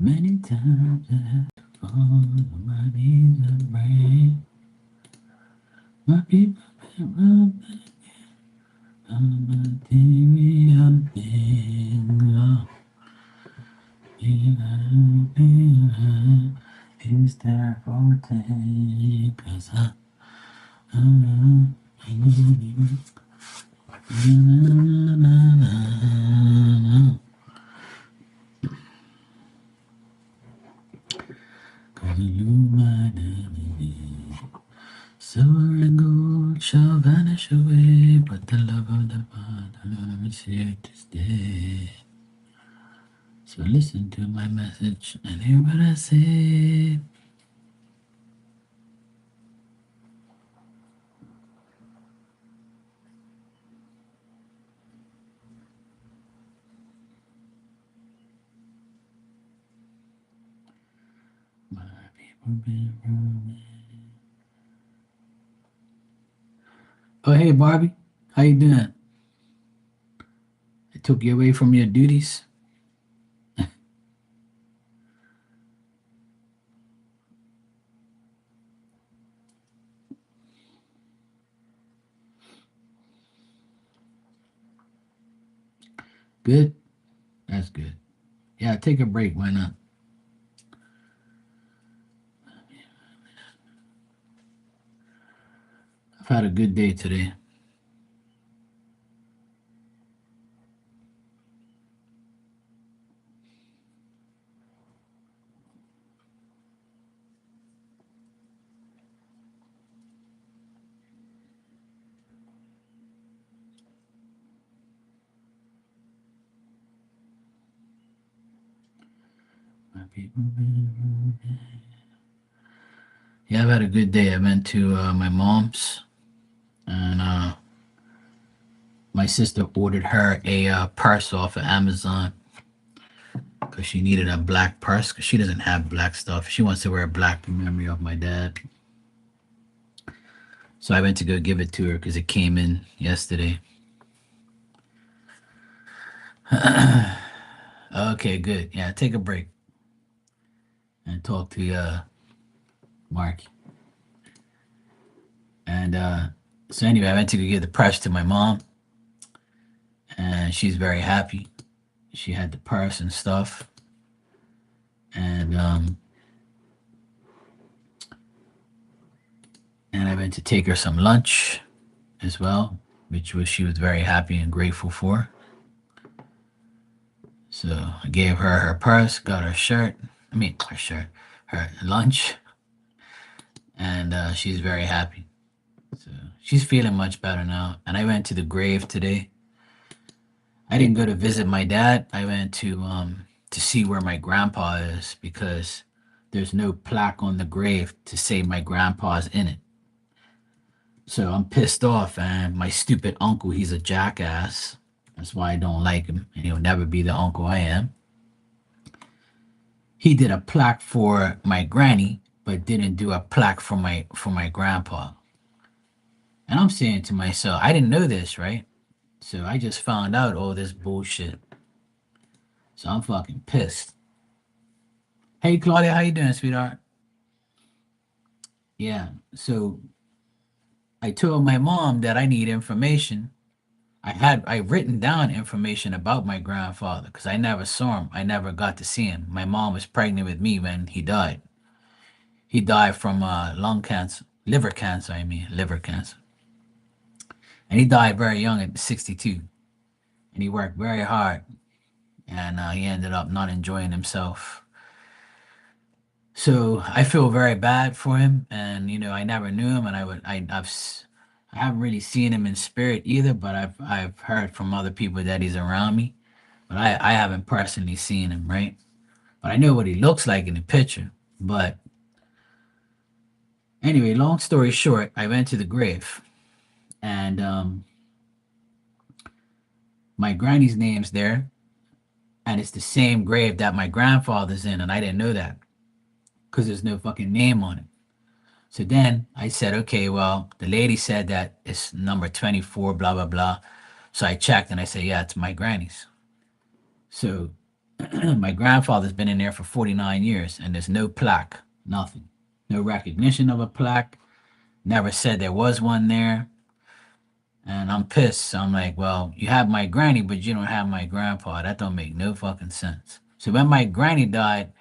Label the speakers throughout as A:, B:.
A: Many times I had to fall on my knees and pray. My people been robbed on my TV on thing. Is there for take? 'Cause you might silver and gold shall vanish away, but the love of the Father is here to stay. So listen to my message and hear what I say. My people been roaming. Oh, hey, Barbie. How you doing? I took you away from your duties. Good? That's good. Yeah, take a break. Why not? I've had a good day today. My people been roaming. Yeah, I've had a good day. I went to my mom's, and my sister ordered her a purse off of Amazon because she needed a black purse because she doesn't have black stuff. She wants to wear black in memory of my dad. So I went to go give it to her because it came in yesterday. Okay, good. Yeah, take a break and talk to Mark. And so anyway, I went to go give the purse to my mom, and she's very happy. She had the purse and stuff, and and I went to take her some lunch as well, which was she was very happy and grateful for. So I gave her her purse, got her shirt. I mean, her shirt, her lunch, and she's very happy. So she's feeling much better now. And I went to the grave today. I didn't go to visit my dad. I went to see where my grandpa is because there's no plaque on the grave to say my grandpa's in it. So I'm pissed off, and my stupid uncle, he's a jackass. That's why I don't like him, and he'll never be the uncle I am. He did a plaque for my granny, but didn't do a plaque for my grandpa. And I'm saying to myself, I didn't know this, right? So I just found out all this bullshit. So I'm fucking pissed. Hey Claudia, how you doing, sweetheart? Yeah. So I told my mom that I need information. I written down information about my grandfather because I never saw him. I never got to see him. My mom was pregnant with me when he died. He died from lung cancer, liver cancer. I mean, liver cancer, and he died very young at 62. And he worked very hard, and he ended up not enjoying himself. So I feel very bad for him, and I never knew him, and I haven't really seen him in spirit either, but I've heard from other people that he's around me, but I haven't personally seen him, right? But I know what he looks like in the picture. But anyway, long story short, I went to the grave, and my granny's name's there, and it's the same grave that my grandfather's in, and I didn't know that because there's no fucking name on it. So then I said, okay, well, the lady said that it's number 24, blah, blah, blah. So I checked and I said, yeah, it's my granny's. So My grandfather's been in there for 49 years, and there's no plaque, nothing. No recognition of a plaque. Never said there was one there. And I'm pissed. So I'm like, well, you have my granny, but you don't have my grandpa. That don't make no fucking sense. So when my granny died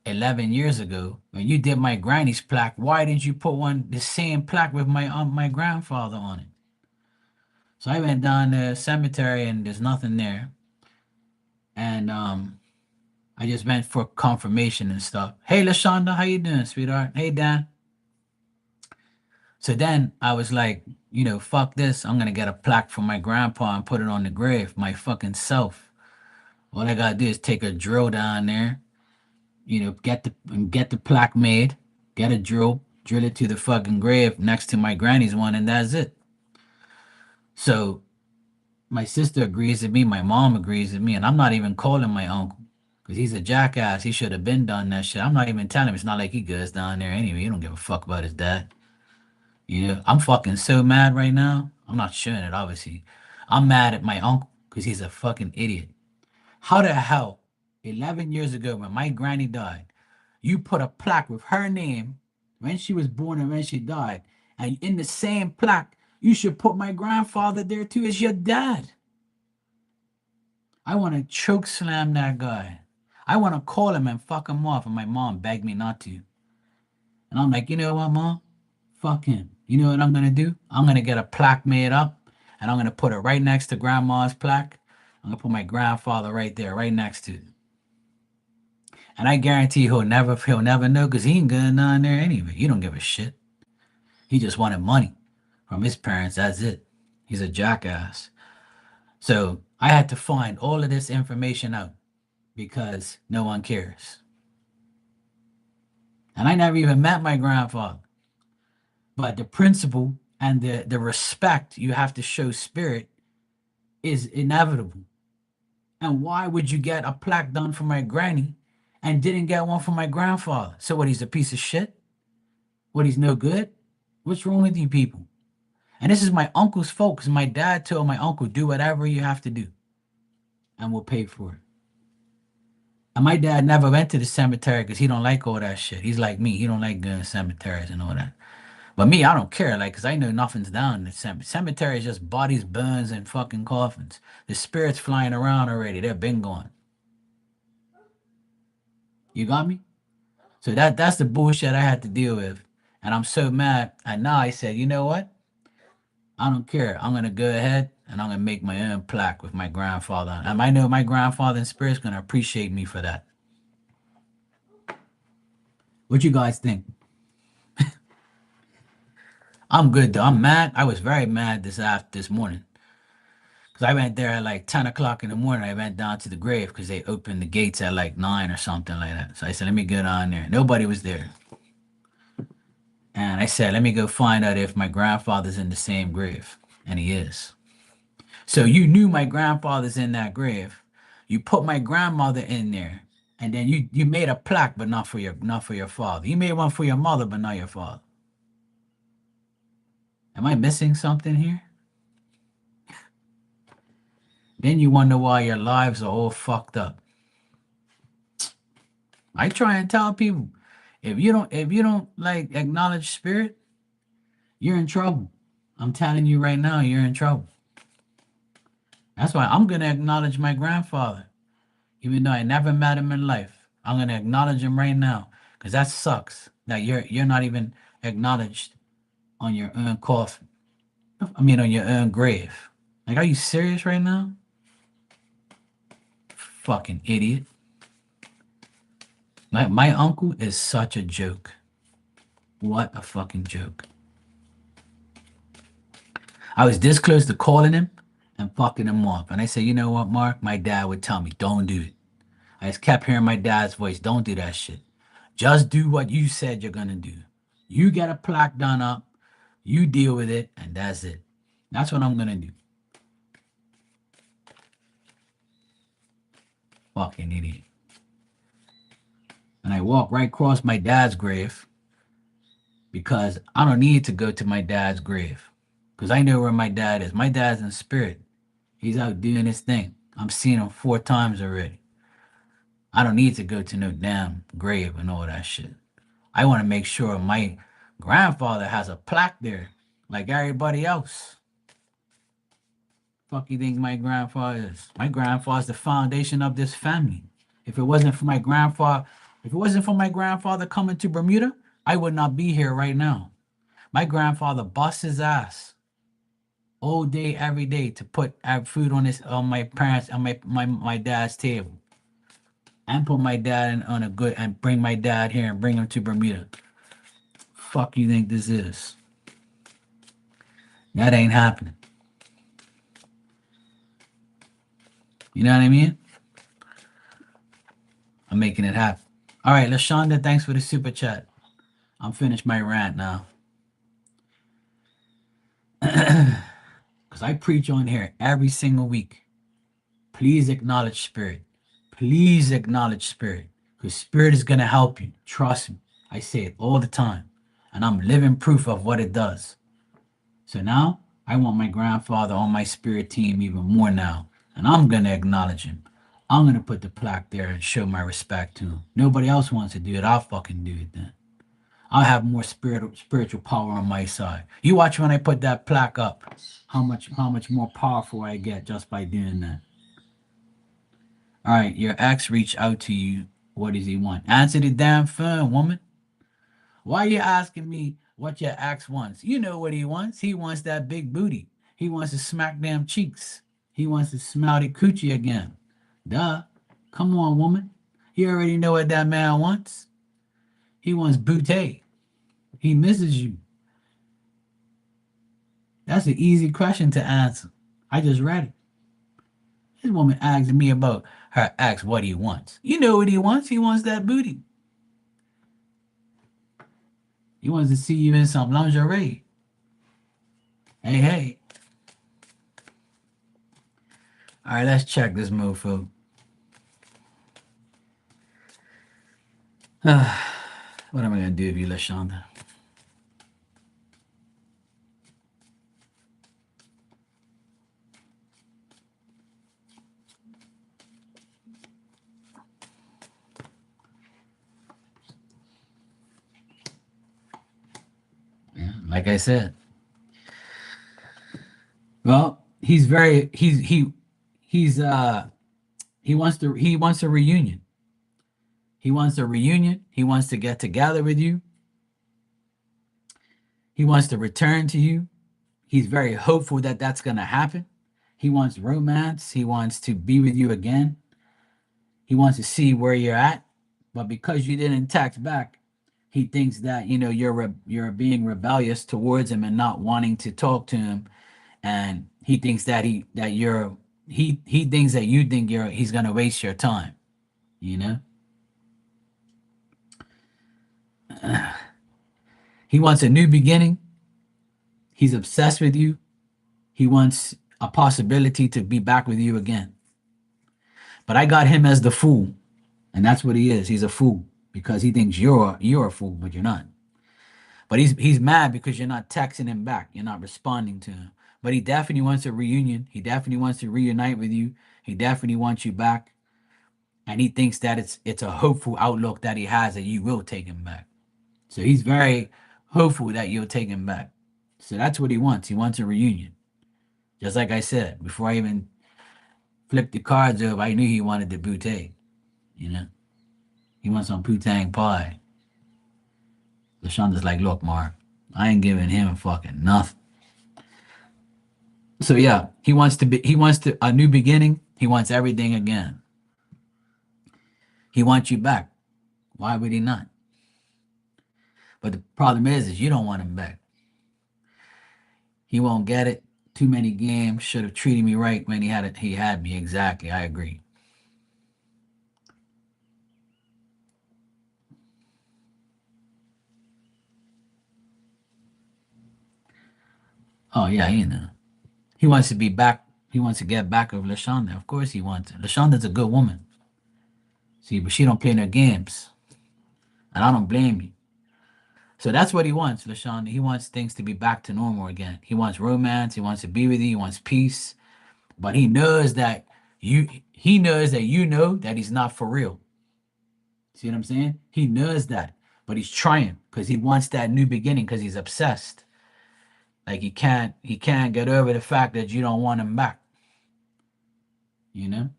A: 11 years ago, when you did my granny's plaque, why didn't you put one the same plaque with my grandfather on it? So I went down the cemetery and there's nothing there. And I just went for confirmation and stuff. Hey, Lashonda, how you doing, sweetheart? Hey, Dan. So then I was like, fuck this. I'm gonna get a plaque for my grandpa and put it on the grave, my fucking self. All I gotta do is take a drill down there, get the plaque made, get a drill it to the fucking grave next to my granny's one, and that's it. So my sister agrees with me, my mom agrees with me, and I'm not even calling my uncle because he's a jackass. He should have been done that shit. I'm not even telling him. It's not like he goes down there anyway. He don't give a fuck about his dad. I'm fucking so mad right now. I'm not showing it, obviously. I'm mad at my uncle because he's a fucking idiot. How the hell, 11 years ago when my granny died, you put a plaque with her name when she was born and when she died, and in the same plaque, you should put my grandfather there too as your dad. I want to choke slam that guy. I want to call him and fuck him off, and my mom begged me not to. And I'm like, you know what, mom? Fuck him. You know what I'm gonna do? I'm gonna get a plaque made up and I'm gonna put it right next to grandma's plaque. I'm gonna put my grandfather right there, right next to it. And I guarantee he'll never know because he ain't going down there anyway. He don't give a shit. He just wanted money from his parents. That's it. He's a jackass. So I had to find all of this information out because no one cares. And I never even met my grandfather. But the principle and the respect you have to show spirit is inevitable. And why would you get a plaque done for my granny and didn't get one for my grandfather? So what, he's a piece of shit? What, he's no good? What's wrong with you people? And this is my uncle's fault because my dad told my uncle, do whatever you have to do and we'll pay for it. And my dad never went to the cemetery because he don't like all that shit. He's like me. He don't like going to cemeteries and all that. But me, I don't care, like, because I know nothing's down in the cemetery. Is just bodies, bones, and fucking coffins. The spirits flying around already. They've been gone. You got me? So that's the bullshit I had to deal with. And I'm so mad. And now I said, you know what? I don't care. I'm going to go ahead and I'm going to make my own plaque with my grandfather. And I know my grandfather in spirit's going to appreciate me for that. What you guys think? I'm good though. I'm mad. I was very mad this morning. Because I went there at like 10 o'clock in the morning. I went down to the grave because they opened the gates at like 9 or something like that. So I said, let me go down there. Nobody was there. And I said, let me go find out if my grandfather's in the same grave. And he is. So you knew my grandfather's in that grave. You put my grandmother in there. And then you made a plaque, but not for your father. You made one for your mother, but not your father. Am I missing something here? Then you wonder why your lives are all fucked up. I try and tell people, if you don't like acknowledge spirit, you're in trouble. I'm telling you right now, you're in trouble. That's why I'm gonna acknowledge my grandfather, even though I never met him in life. I'm gonna acknowledge him right now, because that sucks that you're not even acknowledged on your own coffin. I mean, on your own grave. Like, are you serious right now? Fucking idiot. My uncle is such a joke. What a fucking joke. I was this close to calling him and fucking him off. And I said, you know what, Mark? My dad would tell me, don't do it. I just kept hearing my dad's voice. Don't do that shit. Just do what you said you're gonna do. You get a plaque done up, you deal with it, and that's it. That's what I'm gonna do. Fucking idiot. And I walk right across my dad's grave because I don't need to go to my dad's grave because I know where my dad is. My dad's in spirit. He's out doing his thing. I'm seeing him 4 times already. I don't need to go to no damn grave and all that shit. I want to make sure my grandfather has a plaque there, like everybody else. Fuck you think my grandfather is? My grandfather's the foundation of this family. If it wasn't for my grandfather, if it wasn't for my grandfather coming to Bermuda, I would not be here right now. My grandfather bust his ass all day, every day to put food on my parents on my dad's table, and put my dad on a good and bring my dad here and bring him to Bermuda. Fuck you think this is? That ain't happening. You know what I mean? I'm making it happen. All right, LaShonda, thanks for the super chat. I'm finished my rant now. Because I preach on here every single week. Please acknowledge spirit. Please acknowledge spirit. Because spirit is going to help you. Trust me. I say it all the time. And I'm living proof of what it does. So now I want my grandfather on my spirit team even more now. And I'm going to acknowledge him. I'm going to put the plaque there and show my respect to him. Nobody else wants to do it. I'll fucking do it then. I'll have more spiritual power on my side. You watch when I put that plaque up, how much more powerful I get just by doing that. All right, your ex reached out to you. What does he want? Answer the damn phone, woman. Why are you asking me what your ex wants? You know what he wants. He wants that big booty. He wants to smack damn cheeks. He wants to smell the coochie again. Duh. Come on, woman. You already know what that man wants. He wants booty. He misses you. That's an easy question to answer. I just read it. This woman asking me about her ex what he wants. You know what he wants? He wants that booty. He wants to see you in some lingerie. Hey, hey. All right, let's check this mofo. What am I going to do with you, LaShonda? Yeah, like I said. Well, he wants a reunion. He wants a reunion. He wants to get together with you. He wants to return to you. He's very hopeful that that's going to happen. He wants romance. He wants to be with you again. He wants to see where you're at. But because you didn't text back, he thinks that you're being rebellious towards him and not wanting to talk to him, and he thinks that he thinks that you think he's gonna waste your time. You know, he wants a new beginning. He's obsessed with you. He wants a possibility to be back with you again. But I got him as the fool, and that's what he is. He's a fool because he thinks you're a fool, but you're not. But he's mad because you're not texting him back. You're not responding to him. But he definitely wants a reunion. He definitely wants to reunite with you. He definitely wants you back. And he thinks that it's a hopeful outlook that he has that you will take him back. So he's very hopeful that you'll take him back. So that's what he wants. He wants a reunion. Just like I said, before I even flipped the cards over, I knew he wanted the bootay. You know? He wants some putang pie. LaShonda's like, look, Mark, I ain't giving him fucking nothing. So yeah, he wants a new beginning. He wants everything again. He wants you back. Why would he not? But the problem is you don't want him back. He won't get it. Too many games. Should have treated me right when he had it. He had me exactly. I agree. Oh yeah, you know. He wants to be back. He wants to get back with LaShonda. Of course he wants it. LaShonda's a good woman. See, but she don't play no games. And I don't blame you. So that's what he wants, LaShonda. He wants things to be back to normal again. He wants romance. He wants to be with you. He wants peace. But he knows that you know that he's not for real. See what I'm saying? He knows that, but he's trying because he wants that new beginning because he's obsessed. Like he can't get over the fact that you don't want him back. You know?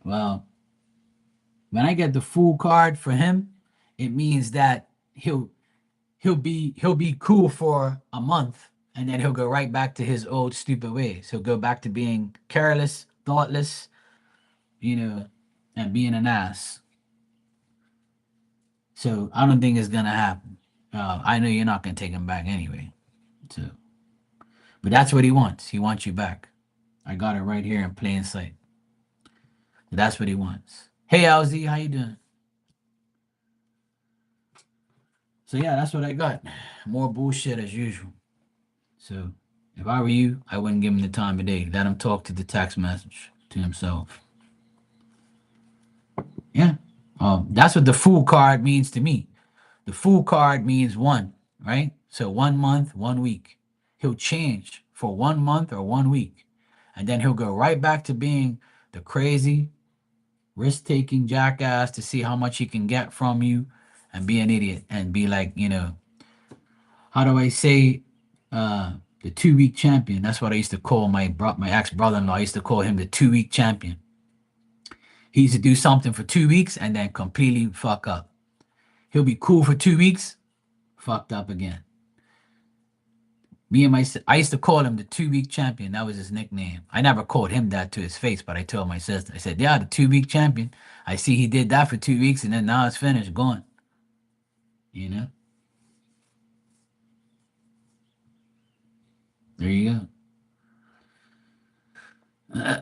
A: Well, when I get the full card for him, it means that he'll be cool for a month and then he'll go right back to his old stupid ways. He'll go back to being careless, thoughtless, you know, and being an ass. So I don't think it's gonna happen. I know you're not gonna take him back anyway. So, but that's what he wants. He wants you back. I got it right here in plain sight. That's what he wants. Hey, LZ, how you doing? So yeah, that's what I got. More bullshit as usual. So if I were you, I wouldn't give him the time of day. Let him talk to the text message to himself. Yeah. That's what the fool card means to me. The fool card means one, right? So 1 month, 1 week. He'll change for 1 month or 1 week. And then he'll go right back to being the crazy, risk taking jackass to see how much he can get from you and be an idiot and be like, how do I say the 2 week champion? That's what I used to call my ex brother in law. I used to call him the 2 week champion. He used to do something for 2 weeks and then completely fuck up. He'll be cool for 2 weeks, fucked up again. I used to call him the 2 week champion. That was his nickname. I never called him that to his face, but I told my sister, I said, yeah, the 2 week champion. I see he did that for 2 weeks and then now it's finished, gone. You know? There you go.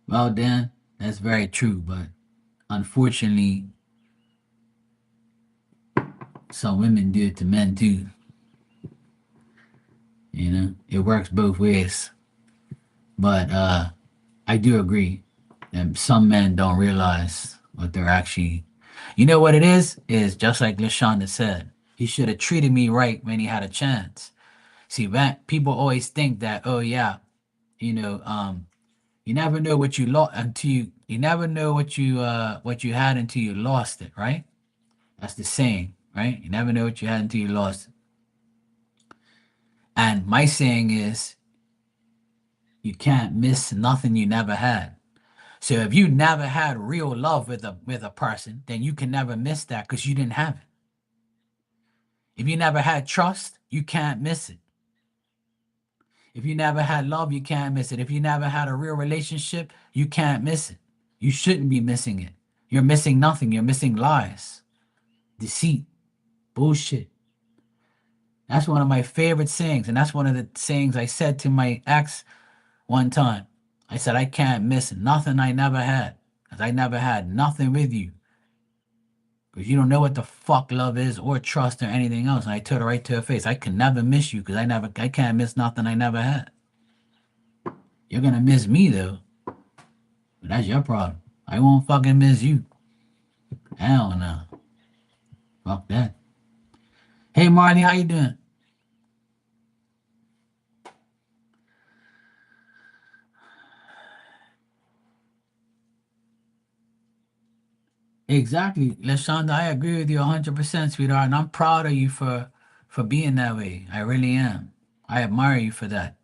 A: Well, Dan, that's very true, but unfortunately, some women do it to men too. It works both ways. But I do agree that some men don't realize what they're actually. You know what it is? Is just like Lashonda said. He should have treated me right when he had a chance. See, that people always think that, oh yeah, you know, you never know what you lost until you never know what you had until you lost it, right? That's the saying, right? You never know what you had until you lost it. And my saying is, you can't miss nothing you never had. So if you never had real love with a person, then you can never miss that because you didn't have it. If you never had trust, you can't miss it. If you never had love, you can't miss it. If you never had a real relationship, you can't miss it. You shouldn't be missing it. You're missing nothing. You're missing lies, deceit, bullshit. That's one of my favorite sayings. And that's one of the sayings I said to my ex one time. I said, I can't miss nothing I never had because I never had nothing with you. Because you don't know what the fuck love is or trust or anything else. And I told her right to her face, I can never miss you because I can't miss nothing I never had. You're gonna miss me though. But that's your problem. I won't fucking miss you. Hell no. Fuck that. Hey Marty, how you doing? Exactly. Lashonda, I agree with you 100%, sweetheart. And I'm proud of you for being that way. I really am. I admire you for that.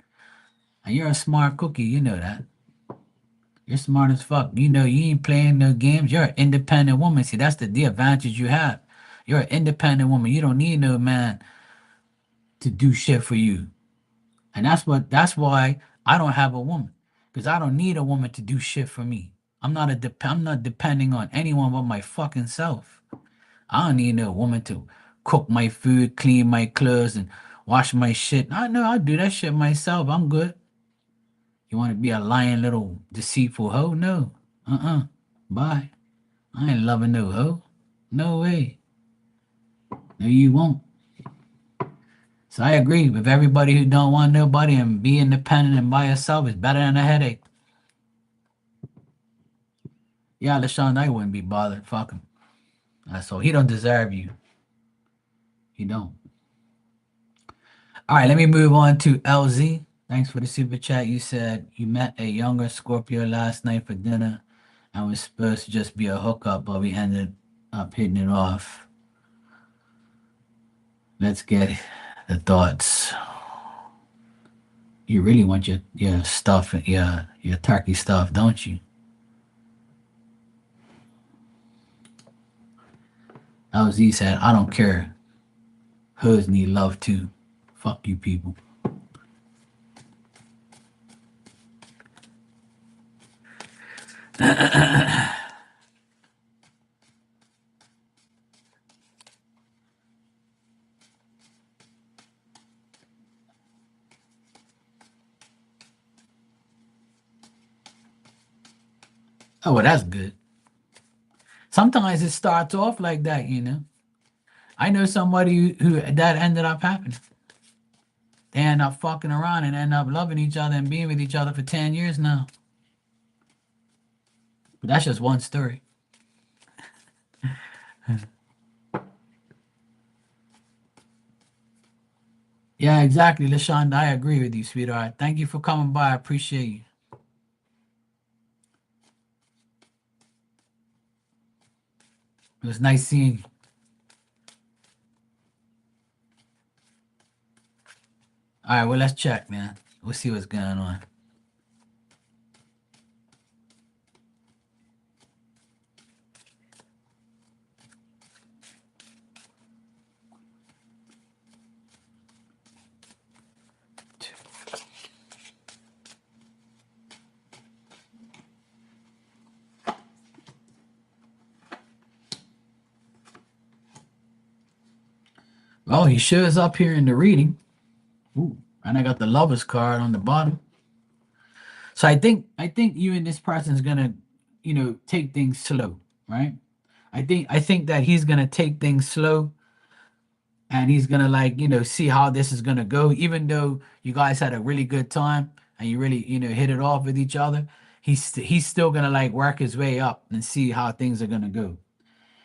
A: And you're a smart cookie, you know that. You're smart as fuck. You know you ain't playing no games. You're an independent woman. See, that's the advantage you have. You're an independent woman. You don't need no man to do shit for you. And that's why I don't have a woman. Because I don't need a woman to do shit for me. I'm not depending on anyone but my fucking self. I don't need no woman to cook my food, clean my clothes, and wash my shit. I know I do that shit myself. I'm good. You want to be a lying little deceitful hoe? No. Bye. I ain't loving no hoe. No way. No, you won't. So I agree with everybody who don't want nobody and be independent and by yourself is better than a headache. Yeah, LaShawn, I wouldn't be bothered. Fuck him. So he don't deserve you. He don't. All right, let me move on to LZ. Thanks for the super chat. You said you met a younger Scorpio last night for dinner and was supposed to just be a hookup, but we ended up hitting it off. Let's get the thoughts. You really want your stuff, your turkey stuff, don't you? LZ said, I don't care. Hoods need love too. Fuck you people. Oh, well, that's good. Sometimes it starts off like that, you know. I know somebody who that ended up happening. They end up fucking around and end up loving each other and being with each other for 10 years now. But that's just one story. Yeah, exactly, LaShonda. I agree with you, sweetheart. Thank you for coming by. I appreciate you. It was nice seeing you. All right, well, let's check, man. We'll see what's going on. Oh, he shows up here in the reading. Ooh, and I got the lover's card on the bottom. So I think you and this person's gonna, take things slow, right? I think that he's gonna take things slow and he's gonna like, see how this is gonna go. Even though you guys had a really good time and you really, hit it off with each other, he's still gonna like work his way up and see how things are gonna go.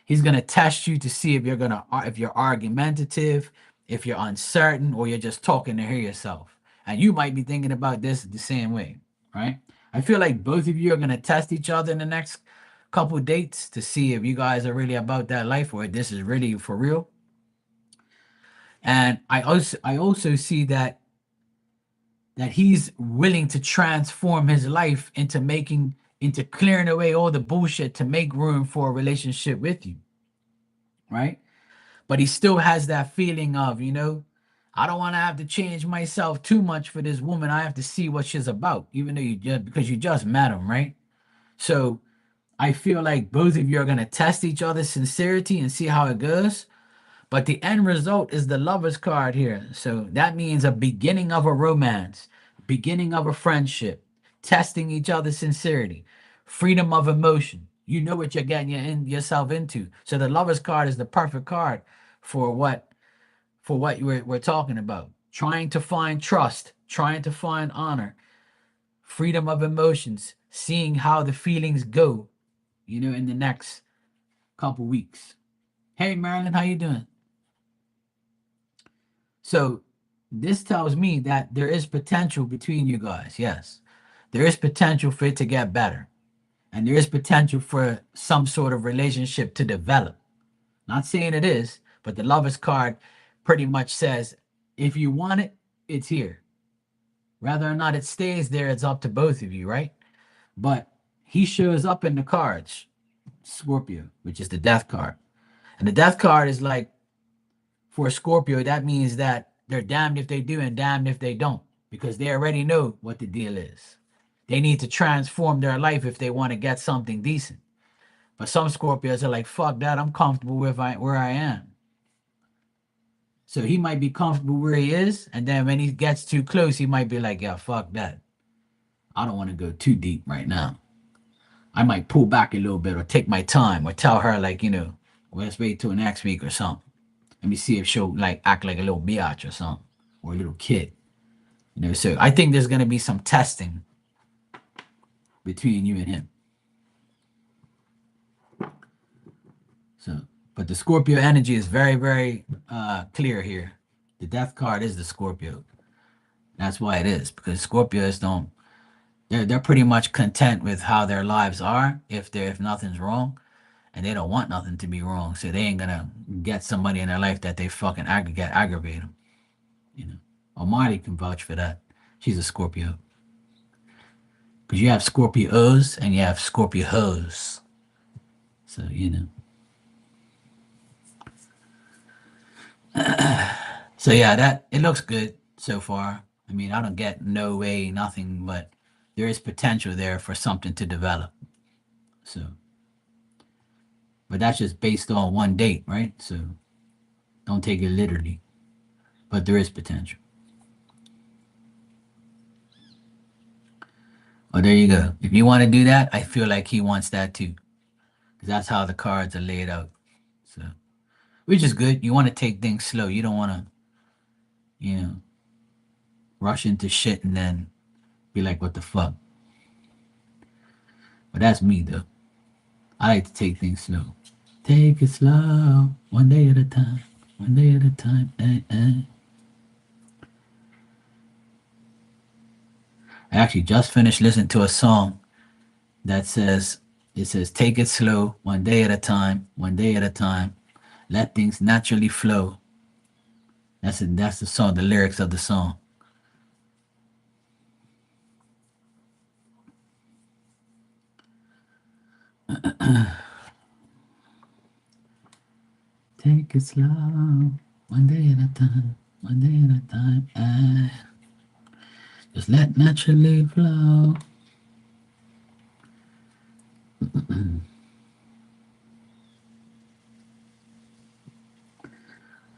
A: He's gonna test you to see if you're argumentative, if you're uncertain, or you're just talking to hear yourself. And you might be thinking about this the same way, right? I feel like both of you are gonna test each other in the next couple dates to see if you guys are really about that life or if this is really for real. And I also see that he's willing to transform his life into clearing away all the bullshit to make room for a relationship with you, right? But he still has that feeling of, I don't want to have to change myself too much for this woman. I have to see what she's about, even though because you just met him, right? So I feel like both of you are gonna test each other's sincerity and see how it goes. But the end result is the lover's card here. So that means a beginning of a romance, beginning of a friendship, testing each other's sincerity, freedom of emotion. You know what you're getting yourself into. So the lover's card is the perfect card for what we're talking about. Trying to find trust, trying to find honor, freedom of emotions, seeing how the feelings go, in the next couple weeks. Hey Marilyn, how you doing? So this tells me that there is potential between you guys. Yes. There is potential for it to get better. And there is potential for some sort of relationship to develop. Not saying it is, but the lover's card pretty much says if you want it, it's here. Whether or not it stays there, it's up to both of you, right? But he shows up in the cards, Scorpio, which is the death card. And the death card is like for Scorpio, that means that they're damned if they do and damned if they don't, because they already know what the deal is. They need to transform their life if they want to get something decent. But some Scorpios are like, fuck that, I'm comfortable where I am. So he might be comfortable where he is, and then when he gets too close, he might be like, yeah, fuck that. I don't want to go too deep right now. I might pull back a little bit or take my time or tell her, like, well, let's wait till next week or something. Let me see if she'll like act like a little biatch or something or a little kid. So I think there's gonna be some testing between you and him. So, but the Scorpio energy is very, very clear here. The death card is the Scorpio. That's why it is, because Scorpios don't, they're pretty much content with how their lives are if nothing's wrong, and they don't want nothing to be wrong, so they ain't gonna get somebody in their life that they fucking aggravate them. You know, Almighty can vouch for that. She's a Scorpio, because you have Scorpios and you have Scorpios. So so yeah, that it looks good so far. I mean, I don't get no way, nothing, but there is potential there for something to develop. So, but that's just based on one date, right? So don't take it literally, but there is potential. Oh, there you go. If you want to do that, I feel like he wants that too, because that's how the cards are laid out. So, which is good. You want to take things slow. You don't want to, you know, rush into shit and then be like, what the fuck? But that's me though. I like to take things slow. Take it slow, one day at a time, one day at a time. I actually just finished listening to a song that says, it says, take it slow, one day at a time, one day at a time. Let things naturally flow. That's it. That's the song, the lyrics of the song. Take it slow, one day at a time, one day at a time. Just let naturally flow.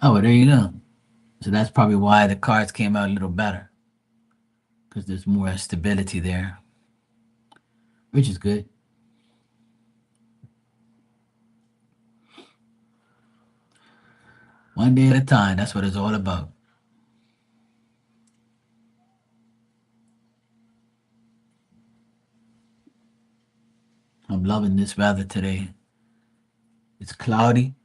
A: Oh, well, there you go. So that's probably why the cards came out a little better, because there's more stability there, which is good. One day at a time. That's what it's all about. I'm loving this weather today. It's cloudy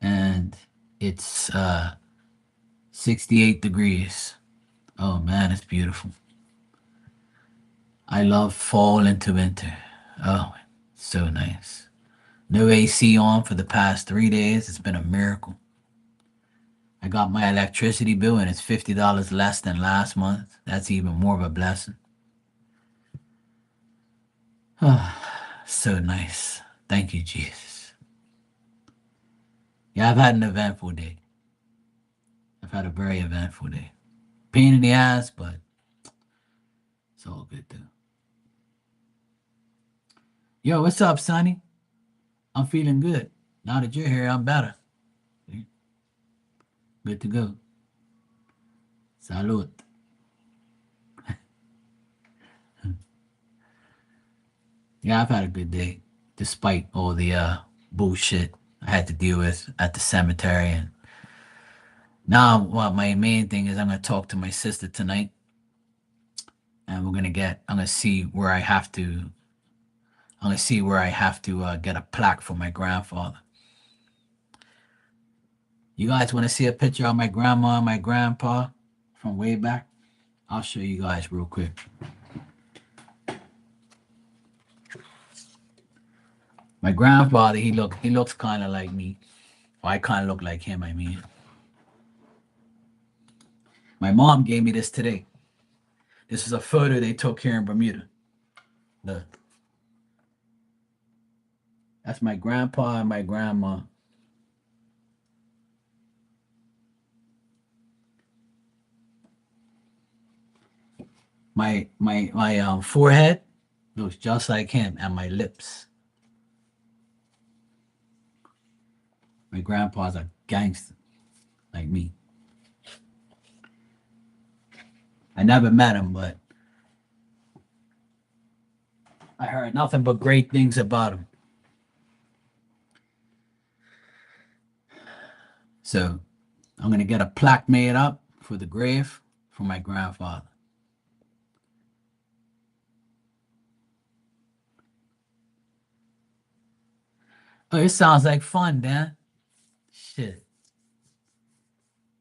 A: and it's 68 degrees. Oh man, it's beautiful. I love fall into winter. Oh, so nice. No AC on for the past 3 days. It's been a miracle. I got my electricity bill and it's $50 less than last month. That's even more of a blessing. So nice. Thank you, Jesus. Yeah, I've had an eventful day. I've had a very eventful day. Pain in the ass, but it's all good though. Yo, what's up, Sonny? I'm feeling good. Now that you're here, I'm better. Good to go. Salud. Yeah, I've had a good day, despite all the bullshit I had to deal with at the cemetery. And now, what my main thing is, I'm gonna talk to my sister tonight, and I'm gonna see where I have to. I'm gonna see where I have to get a plaque for my grandfather. You guys want to see a picture of my grandma and my grandpa from way back? I'll show you guys real quick. My grandfather, he looks kind of like me. Or I kind of look like him. I mean, my mom gave me this today. This is a photo they took here in Bermuda. Look, that's my grandpa and my grandma. My forehead looks just like him, and my lips. My grandpa's a gangster like me. I never met him, but I heard nothing but great things about him. So I'm gonna get a plaque made up for the grave for my grandfather. Oh, it sounds like fun, Dan. Shit,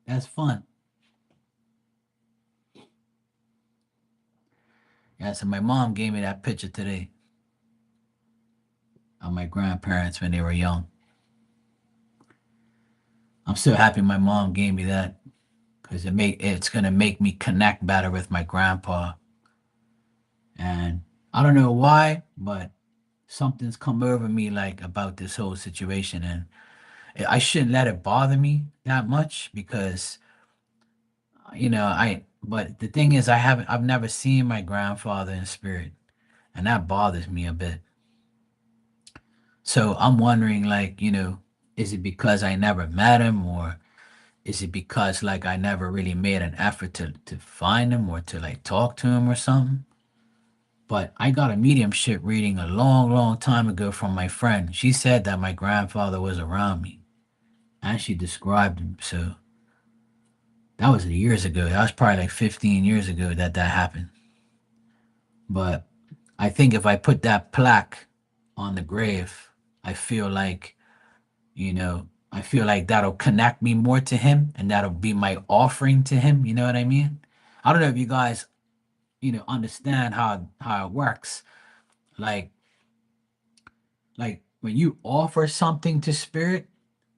A: that's fun. Yeah, so my mom gave me that picture today of my grandparents when they were young. I'm so happy my mom gave me that because it's gonna make me connect better with my grandpa. And I don't know why, but something's come over me like about this whole situation, and I shouldn't let it bother me that much because I. But the thing is, I've never seen my grandfather in spirit, and that bothers me a bit. So I'm wondering, like, is it because I never met him, or is it because like I never really made an effort to find him or to like talk to him or something? But I got a mediumship reading a long, long time ago from my friend. She said that my grandfather was around me, and she described him. So that was years ago. That was probably like 15 years ago that happened. But I think if I put that plaque on the grave, I feel like, I feel like that'll connect me more to him and that'll be my offering to him. You know what I mean? I don't know if you guys, understand how it works. Like like when you offer something to spirit,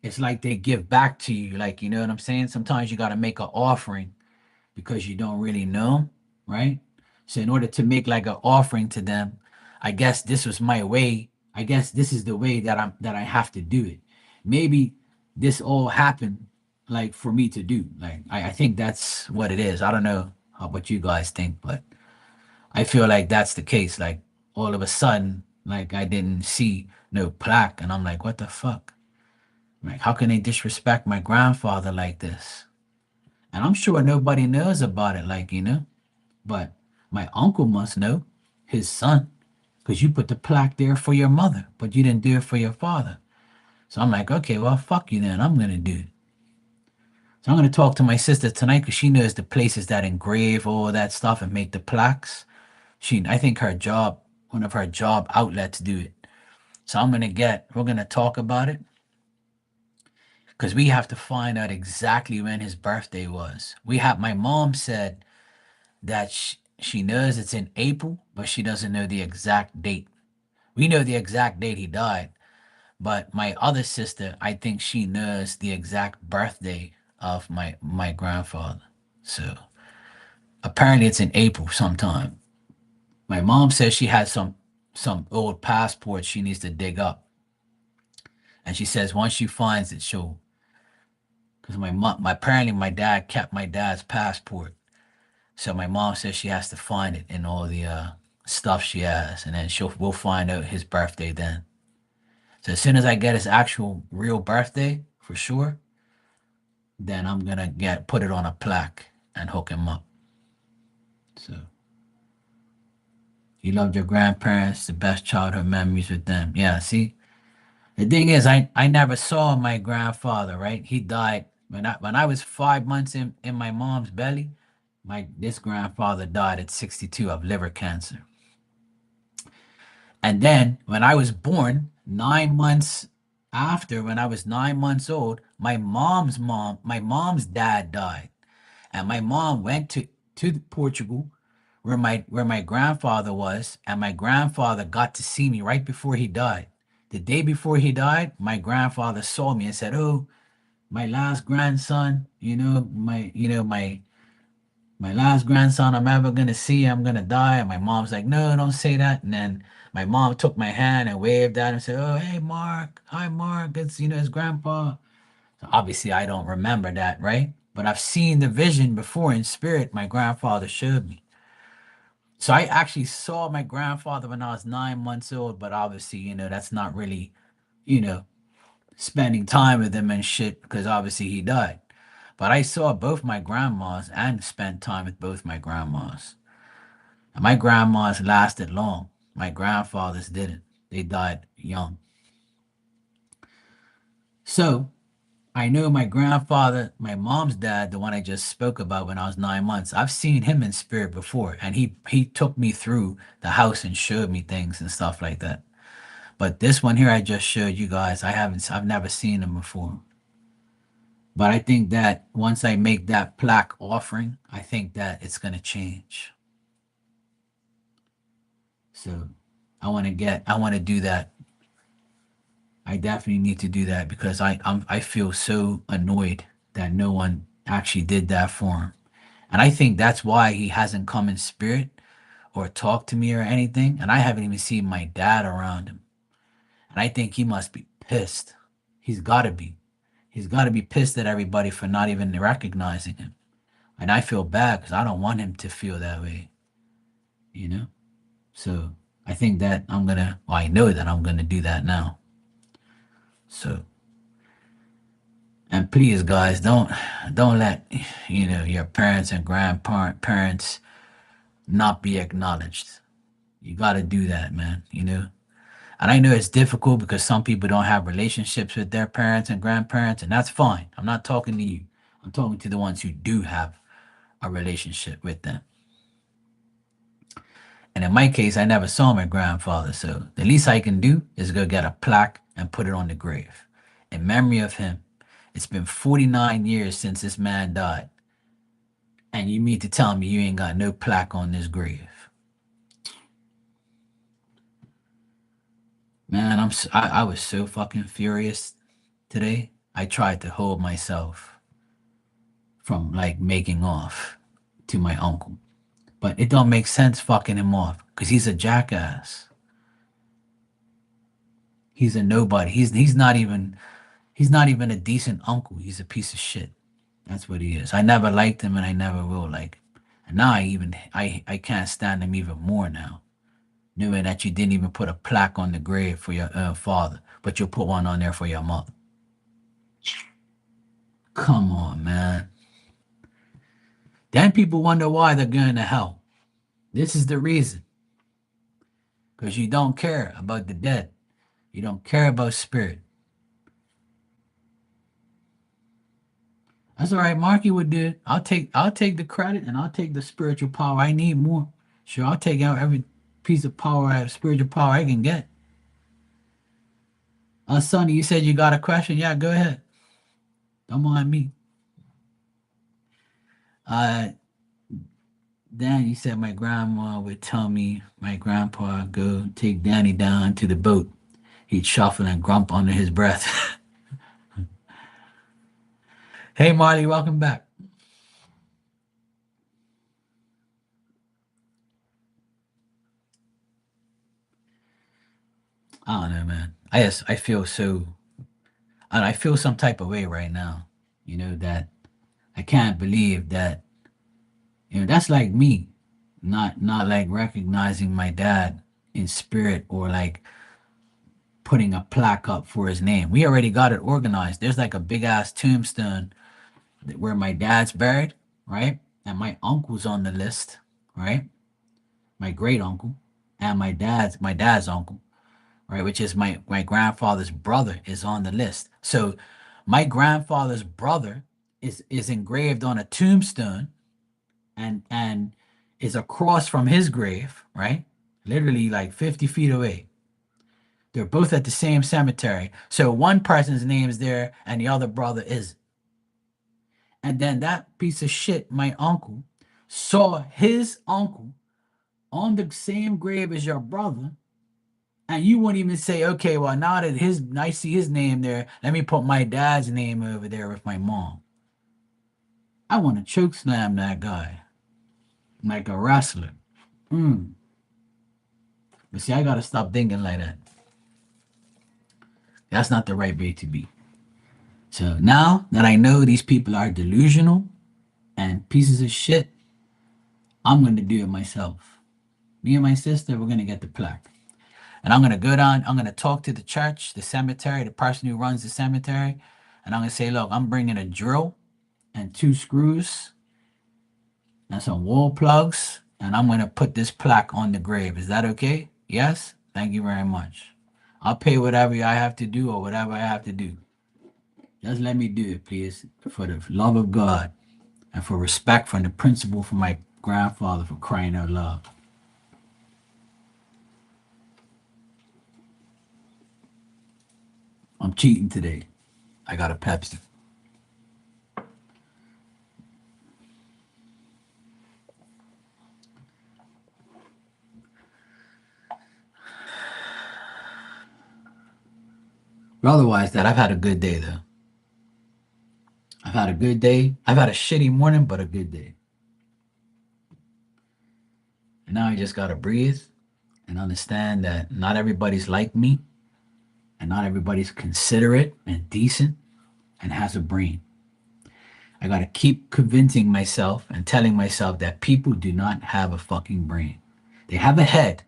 A: it's like they give back to you. Like, you know what I'm saying? Sometimes you got to make an offering because you don't really know, right? So in order to make like an offering to them, I guess this was my way. I guess this is the way that I have to do it. Maybe this all happened like for me to do. Like I think that's what it is. I don't know how what you guys think, but I feel like that's the case. Like all of a sudden, like I didn't see no plaque, and I'm like, what the fuck? Like, how can they disrespect my grandfather like this? And I'm sure nobody knows about it, like, but my uncle must know, his son, because you put the plaque there for your mother, but you didn't do it for your father. So I'm like, okay, well, fuck you then. I'm going to do it. So I'm going to talk to my sister tonight because she knows the places that engrave all that stuff and make the plaques. I think one of her job outlets do it. So we're going to talk about it because we have to find out exactly when his birthday was. My mom said that she knows it's in April, but she doesn't know the exact date. We know the exact date he died, but my other sister, I think she knows the exact birthday of my grandfather. So apparently it's in April sometime. My mom says she has some old passports she needs to dig up, and she says once she finds it, she'll because my mom, my apparently my dad kept my dad's passport. So my mom says she has to find it in all the stuff she has, and then we'll find out his birthday then. So as soon as I get his actual real birthday for sure, then I'm gonna get put it on a plaque and hook him up. So you loved your grandparents, the best childhood memories with them. Yeah, see, the thing is, I never saw my grandfather. Right, he died when I was 5 months in my mom's belly. This grandfather died at 62 of liver cancer. And then when I was born, 9 months after, when I was 9 months old, my mom's dad died. And my mom went to Portugal where my grandfather was, and my grandfather got to see me right before he died. The day before he died, my grandfather saw me and said, "Oh, my last grandson, my last grandson I'm ever gonna see, I'm gonna die." And my mom's like, "No, don't say that." And then my mom took my hand and waved at him and said, "Oh, hey, Mark. Hi, Mark. It's, his grandpa." So obviously, I don't remember that, right? But I've seen the vision before in spirit my grandfather showed me. So I actually saw my grandfather when I was 9 months old, but obviously, that's not really, you know, spending time with him and shit because obviously he died. But I saw both my grandmas and spent time with both my grandmas. And my grandmas lasted long. My grandfathers didn't. They died young. So I know my grandfather, my mom's dad, the one I just spoke about when I was 9 months. I've seen him in spirit before, and he took me through the house and showed me things and stuff like that. But this one here I just showed you guys, I've never seen him before. But I think that once I make that plaque offering, I think that it's gonna change. So I want to do that. I definitely need to do that because I feel so annoyed that no one actually did that for him. And I think that's why he hasn't come in spirit or talked to me or anything. And I haven't even seen my dad around him. And I think he must be pissed. He's got to be. He's got to be pissed at everybody for not even recognizing him. And I feel bad because I don't want him to feel that way, you know? So I think that well, I know that I'm going to do that now. So, and please, guys, don't let, your parents and grandparents not be acknowledged. You got to do that, man, And I know it's difficult because some people don't have relationships with their parents and grandparents, and that's fine. I'm not talking to you. I'm talking to the ones who do have a relationship with them. And in my case, I never saw my grandfather, so the least I can do is go get a plaque and put it on the grave in memory of him. It's been 49 years since this man died, and you mean to tell me you ain't got no plaque on this grave? Man, I was so fucking furious today. I tried to hold myself from like making off to my uncle, but it don't make sense fucking him off because he's a jackass. He's a nobody. He's not even a decent uncle. He's a piece of shit. That's what he is. I never liked him and I never will like him. And now I can't stand him even more now. Knowing that you didn't even put a plaque on the grave for your father, but you'll put one on there for your mother. Come on, man. Then people wonder why they're going to hell. This is the reason. Because you don't care about the dead. You don't care about spirit. That's all right. Marky would do it. I'll take the credit and I'll take the spiritual power. I need more. Sure, I'll take out every piece of power, spiritual power I can get. Sonny, you said you got a question? Yeah, go ahead. Don't mind me. Uh, Dan, you said my grandma would tell me my grandpa go take Danny down to the boat. He'd shuffle and grump under his breath. Hey, Marty, welcome back. I don't know, man. I feel I feel some type of way right now. That I can't believe that. That's like me, not like recognizing my dad in spirit or like putting a plaque up for his name. We already got it organized. There's like a big ass tombstone where my dad's buried, right? And my uncle's on the list, right? My great uncle and my dad's uncle, right? Which is my grandfather's brother is on the list. So my grandfather's brother is engraved on a tombstone and is across from his grave, right? Literally like 50 feet away. They're both at the same cemetery. So one person's name is there and the other brother is. And then that piece of shit, my uncle, saw his uncle on the same grave as your brother. And you wouldn't even say, okay, well, now that I see his name there, let me put my dad's name over there with my mom. I want to choke slam that guy like a wrestler. Mm. But see, I gotta stop thinking like that. That's not the right way to be. So now that I know these people are delusional and pieces of shit, I'm gonna do it myself. Me and my sister, we're gonna get the plaque. And I'm gonna go down, I'm gonna talk to the church, the cemetery, the person who runs the cemetery, and I'm gonna say, look, I'm bringing a drill and 2 screws and some wall plugs, and I'm gonna put this plaque on the grave. Is that okay? Yes? Thank you very much. I'll pay whatever I have to do or whatever I have to do. Just let me do it, please, for the love of God and for respect for the principle for my grandfather for crying out loud. I'm cheating today. I got a Pepsi. But otherwise, that I've had a good day though. I've had a good day. I've had a shitty morning, but a good day. And now I just gotta breathe and understand that not everybody's like me, and not everybody's considerate and decent and has a brain. I gotta keep convincing myself and telling myself that people do not have a fucking brain. They have a head,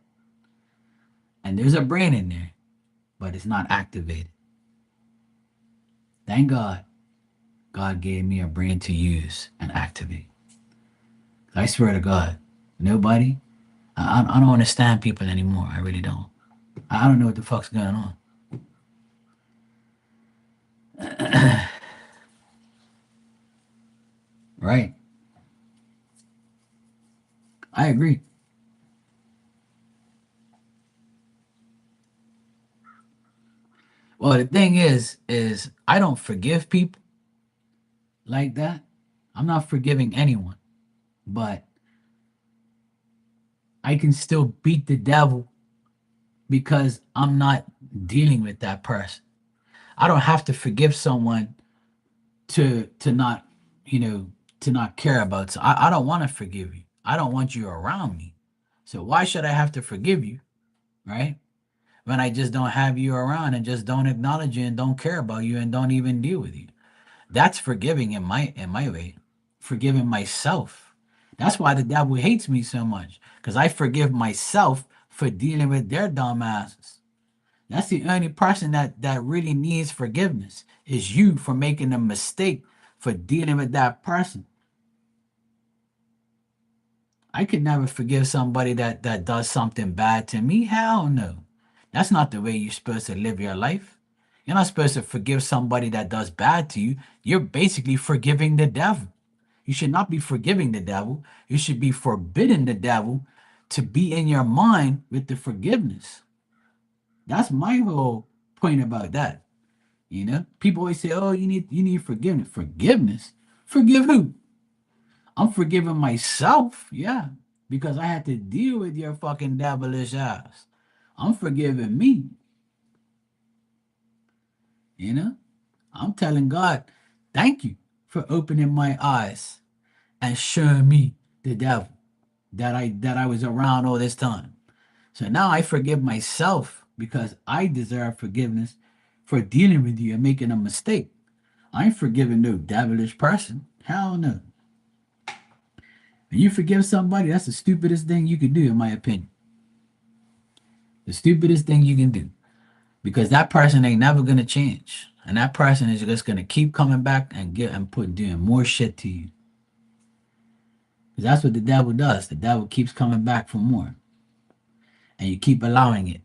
A: and there's a brain in there, but it's not activated. Thank God, God gave me a brain to use and activate. I swear to God, nobody, I don't understand people anymore. I really don't. I don't know what the fuck's going on. Right. I agree. Well, the thing is I don't forgive people like that. I'm not forgiving anyone, but I can still beat the devil because I'm not dealing with that person. I don't have to forgive someone to not, you know, to not care about. So I don't want to forgive you. I don't want you around me. So why should I have to forgive you, right? When I just don't have you around and just don't acknowledge you and don't care about you and don't even deal with you. That's forgiving in my way. Forgiving myself. That's why the devil hates me so much. Because I forgive myself for dealing with their dumb asses. That's the only person that really needs forgiveness is you for making a mistake for dealing with that person. I could never forgive somebody that does something bad to me. Hell no. That's not the way you're supposed to live your life. You're not supposed to forgive somebody that does bad to you. You're basically forgiving the devil. You should not be forgiving the devil. You should be forbidding the devil to be in your mind with the forgiveness. That's my whole point about that. You know, people always say, "Oh, you need forgiveness." Forgiveness? Forgive who? I'm forgiving myself, yeah, because I had to deal with your fucking devilish ass. I'm forgiving me, you know? I'm telling God, thank you for opening my eyes and showing me the devil that I was around all this time. So now I forgive myself because I deserve forgiveness for dealing with you and making a mistake. I ain't forgiving no devilish person. Hell no. When you forgive somebody, that's the stupidest thing you could do, in my opinion. The stupidest thing you can do. Because that person ain't never gonna change. And that person is just gonna keep coming back and get and put doing more shit to you. Because that's what the devil does. The devil keeps coming back for more. And you keep allowing it.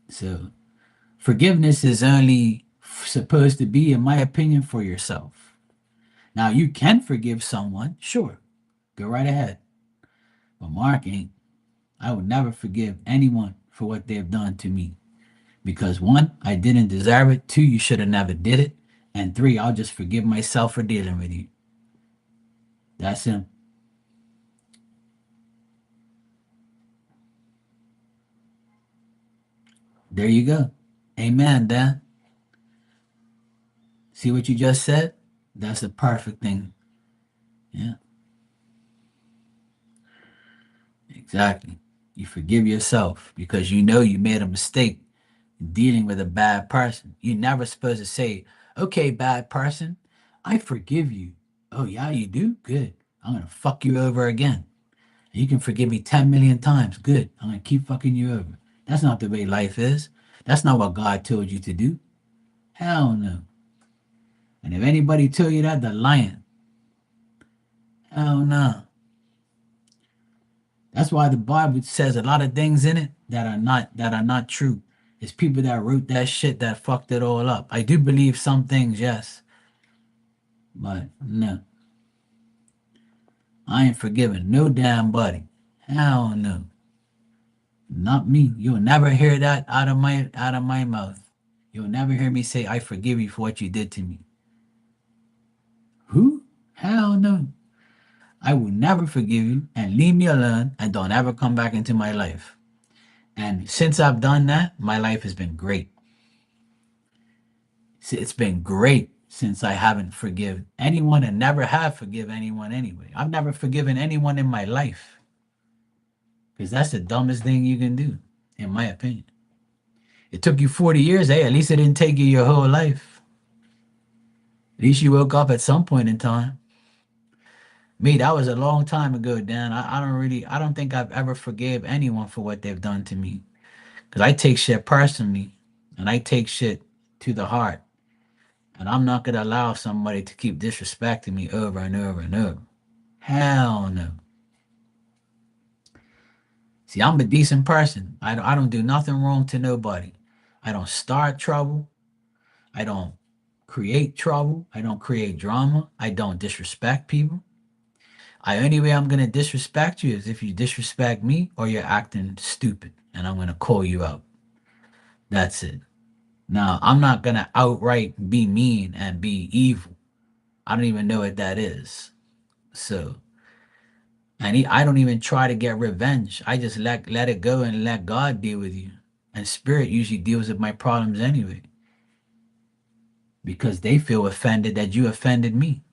A: So forgiveness is only supposed to be, in my opinion, for yourself. Now you can forgive someone, sure. Go right ahead. But Mark ain't. I would never forgive anyone for what they've done to me. Because one, I didn't deserve it. Two, you should have never did it. And three, I'll just forgive myself for dealing with you. That's him. There you go. Amen, Dan. See what you just said? That's the perfect thing. Yeah, exactly. You forgive yourself because you know you made a mistake dealing with a bad person. You're never supposed to say, okay, bad person, I forgive you. Oh, yeah, you do? Good. I'm going to fuck you over again. You can forgive me 10 million times. Good. I'm going to keep fucking you over. That's not the way life is. That's not what God told you to do. Hell no. And if anybody told you that, they're lying. Hell no. That's why the Bible says a lot of things in it that are not true. It's people that wrote that shit that fucked it all up. I do believe some things, yes, but no, I ain't forgiving no damn body. Hell no, not me. You'll never hear that out of my mouth. You'll never hear me say I forgive you for what you did to me. Who? Hell no. I will never forgive you and leave me alone and don't ever come back into my life. And since I've done that, my life has been great. It's been great since I haven't forgiven anyone and never have forgiven anyone anyway. I've never forgiven anyone in my life because that's the dumbest thing you can do, in my opinion. It took you 40 years. Hey, at least it didn't take you your whole life. At least you woke up at some point in time. Me, that was a long time ago, Dan. I don't think I've ever forgave anyone for what they've done to me. Because I take shit personally and I take shit to the heart. And I'm not going to allow somebody to keep disrespecting me over and over and over. Hell no. See, I'm a decent person. I don't do nothing wrong to nobody. I don't start trouble. I don't create trouble. I don't create drama. I don't disrespect people. I only way I'm gonna disrespect you is if you disrespect me or you're acting stupid, and I'm gonna call you out. That's it. Now I'm not gonna outright be mean and be evil. I don't even know what that is. So, I don't even try to get revenge. I just let it go and let God deal with you. And spirit usually deals with my problems anyway, because they feel offended that you offended me,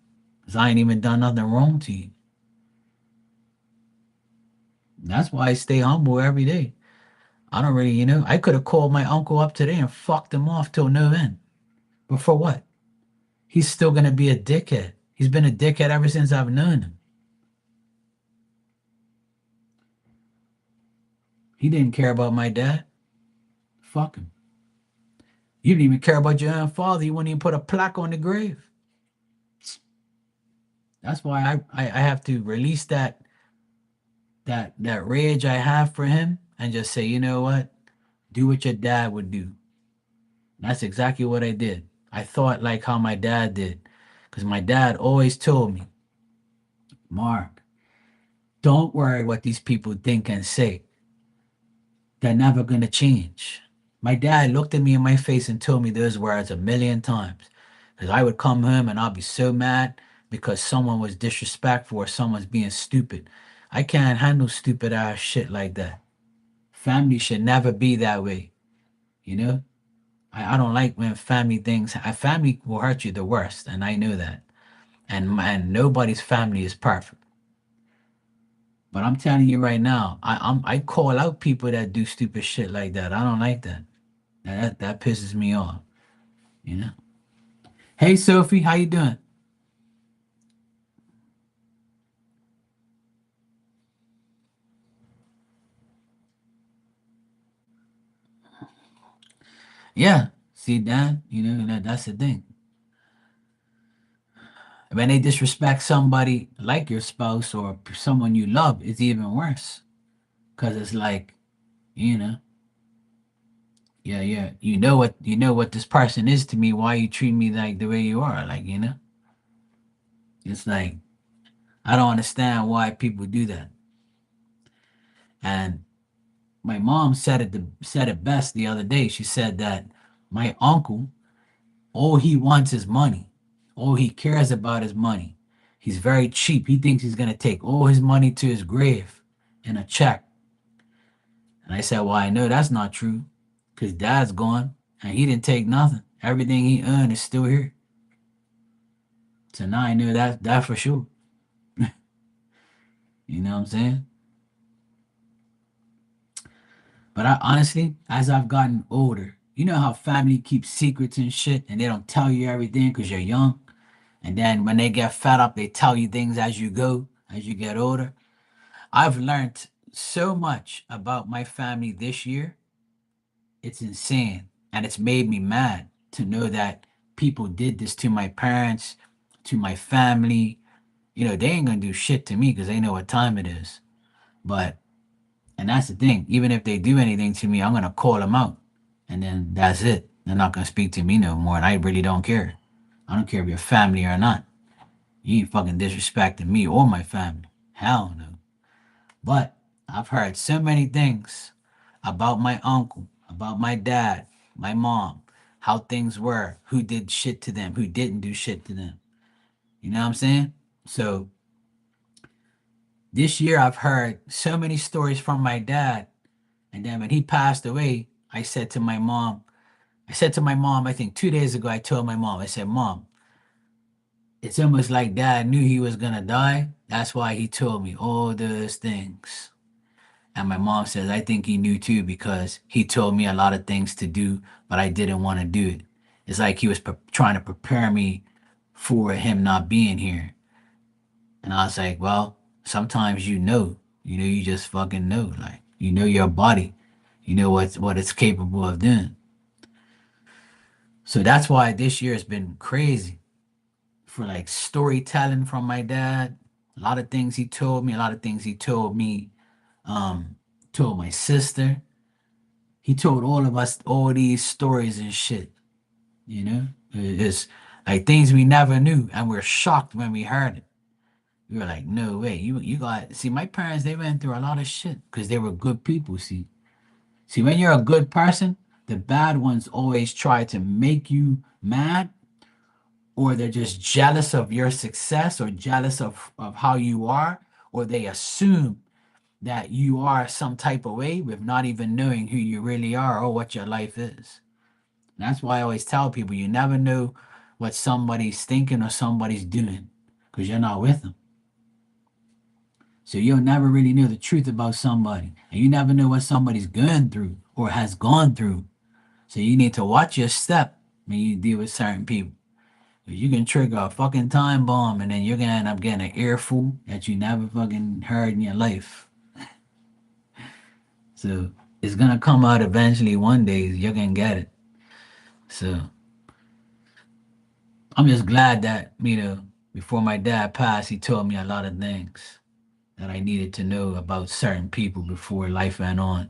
A: because I ain't even done nothing wrong to you. That's why I stay humble every day. I don't really, I could have called my uncle up today and fucked him off till no end. But for what? He's still gonna be a dickhead. He's been a dickhead ever since I've known him. He didn't care about my dad. Fuck him. You didn't even care about your own father. You wouldn't even put a plaque on the grave. That's why I have to release that rage I have for him and just say, you know what? Do what your dad would do. That's exactly what I did. I thought like how my dad did. Because my dad always told me, Mark, don't worry what these people think and say. They're never going to change. My dad looked at me in my face and told me those words a million times. Because I would come home and I'll be so mad because someone was disrespectful or someone's being stupid. I can't handle stupid ass shit like that. Family should never be that way, you know? I don't like when family will hurt you the worst, and I know that. And nobody's family is perfect. But I'm telling you right now, I call out people that do stupid shit like that. I don't like that. That pisses me off, you know. Hey Sophie, how you doing? Yeah. See, Dan, that's the thing. When they disrespect somebody like your spouse or someone you love, it's even worse. Cause it's like, you know, yeah, yeah. You know what this person is to me, why you treat me like the way you are. Like, it's like I don't understand why people do that. And my mom said it best the other day. She said that my uncle, all he wants is money. All he cares about is money. He's very cheap. He thinks he's gonna take all his money to his grave in a check. And I said, well, I know that's not true, because dad's gone and he didn't take nothing. Everything he earned is still here. So now I know that for sure. You know what I'm saying? But I honestly, as I've gotten older, you know how family keeps secrets and shit and they don't tell you everything because you're young? And then when they get fed up, they tell you things as you go, as you get older. I've learned so much about my family this year. It's insane. And it's made me mad to know that people did this to my parents, to my family. They ain't gonna do shit to me because they know what time it is. But, and that's the thing, even if they do anything to me, I'm gonna call them out. And then that's it. They're not gonna speak to me no more. And I really don't care. I don't care if you're family or not. You ain't fucking disrespecting me or my family. Hell no. But I've heard so many things about my uncle, about my dad, my mom, how things were, who did shit to them, who didn't do shit to them. You know what I'm saying? So this year I've heard so many stories from my dad. And then when he passed away, I said to my mom, I said to my mom, I think 2 days ago, I told my mom, I said, Mom, it's almost like dad knew he was gonna die. That's why he told me all those things. And my mom says, I think he knew too because he told me a lot of things to do, but I didn't want to do it. It's like he was trying to prepare me for him not being here. And I was like, well, sometimes you just fucking know. Like, you know your body, you know what it's capable of doing. So that's why this year has been crazy for like storytelling from my dad. A lot of things he told me, a lot of things he told me, um, told my sister. He told all of us all these stories and shit, you know? It's like things we never knew, and we're shocked when we heard it. We were like, no way, you got see my parents, they went through a lot of shit because they were good people, see. See, when you're a good person, the bad ones always try to make you mad, or they're just jealous of your success or jealous of how you are, or they assume that you are some type of way with not even knowing who you really are or what your life is. That's why I always tell people you never know what somebody's thinking or somebody's doing because you're not with them. So you'll never really know the truth about somebody. And you never know what somebody's going through or has gone through. So you need to watch your step when you deal with certain people. You can trigger a fucking time bomb and then you're gonna end up getting an earful that you never fucking heard in your life. So it's gonna come out eventually one day. You're gonna get it. So I'm just glad that, before my dad passed, he told me a lot of things that I needed to know about certain people before life went on.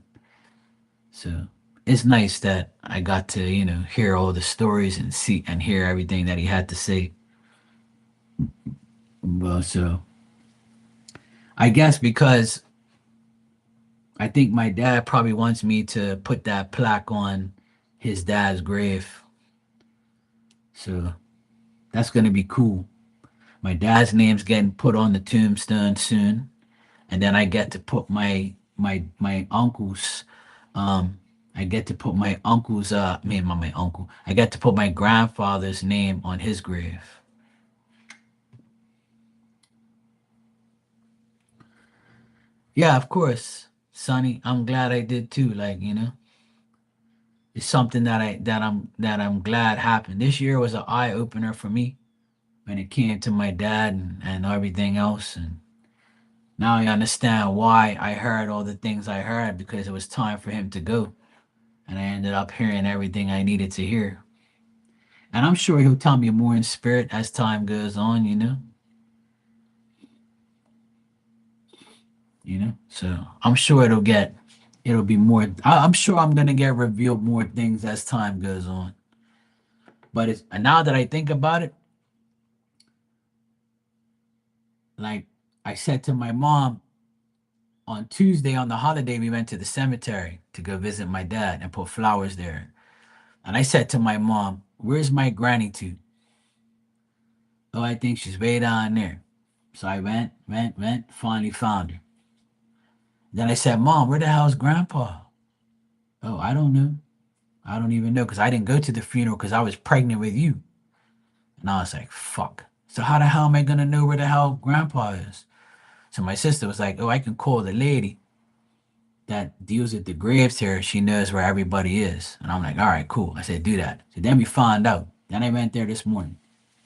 A: So it's nice that I got to, hear all the stories and see and hear everything that he had to say. Well, so I guess because I think my dad probably wants me to put that plaque on his dad's grave. So that's gonna be cool. My dad's name's getting put on the tombstone soon, and then I get to put my uncle's I get to put my uncle's me not my uncle. I get to put my grandfather's name on his grave. Yeah, of course, Sonny. I'm glad I did too. Like, it's something that I'm glad happened. This year was an eye opener for me when it came to my dad and everything else. And now I understand why I heard all the things I heard because it was time for him to go. And I ended up hearing everything I needed to hear. And I'm sure he'll tell me more in spirit as time goes on, So I'm sure it'll be more. I'm sure I'm gonna get revealed more things as time goes on. But it's and now that I think about it, like I said to my mom on Tuesday on the holiday, we went to the cemetery to go visit my dad and put flowers there. And I said to my mom, "Where's my granny to?" Oh, I think she's way down there. So I went, finally found her. Then I said, Mom, where the hell's grandpa? Oh, I don't know. I don't even know because I didn't go to the funeral because I was pregnant with you. And I was like, fuck. So how the hell am I gonna know where the hell grandpa is? So my sister was like, oh, I can call the lady that deals with the graves here. She knows where everybody is. And I'm like, all right, cool. I said, do that. So then we found out. Then I went there this morning.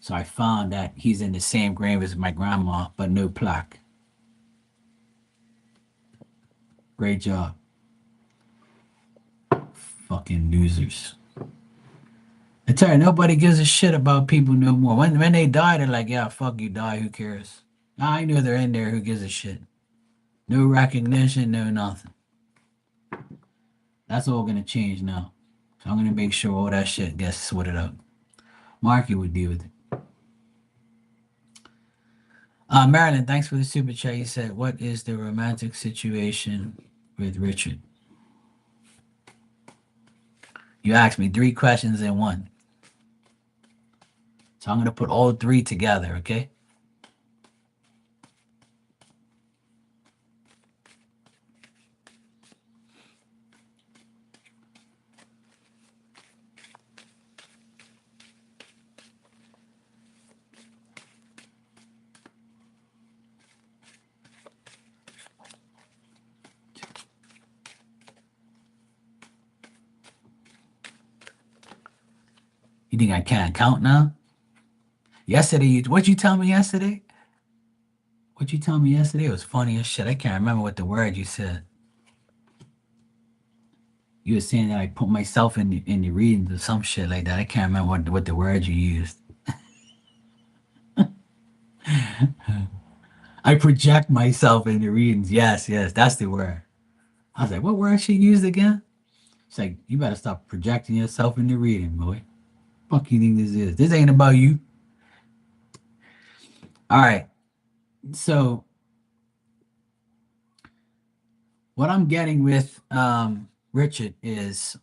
A: So I found that he's in the same grave as my grandma, but no plaque. Great job. Fucking losers. I tell you, nobody gives a shit about people no more. When they die, they're like, yeah, fuck you, die. Who cares? I know they're in there. Who gives a shit? No recognition, no nothing. That's all gonna change now. So I'm gonna make sure all that shit gets sorted out. Marky would deal with it. Marilyn, thanks for the super chat. You said, what is the romantic situation with Richard? You asked me 3 questions in one. So I'm gonna put all three together, okay? You think I can't count now? Yesterday, what you tell me yesterday? What you tell me yesterday was funny as shit. I can't remember what the word you said. You were saying that I put myself in the readings or some shit like that. I can't remember what the word you used. I project myself in the readings. Yes, yes, that's the word. I was like, what word she used again? It's like, you better stop projecting yourself in the reading, boy. Fuck you think this is? This ain't about you. All right. So what I'm getting with Richard is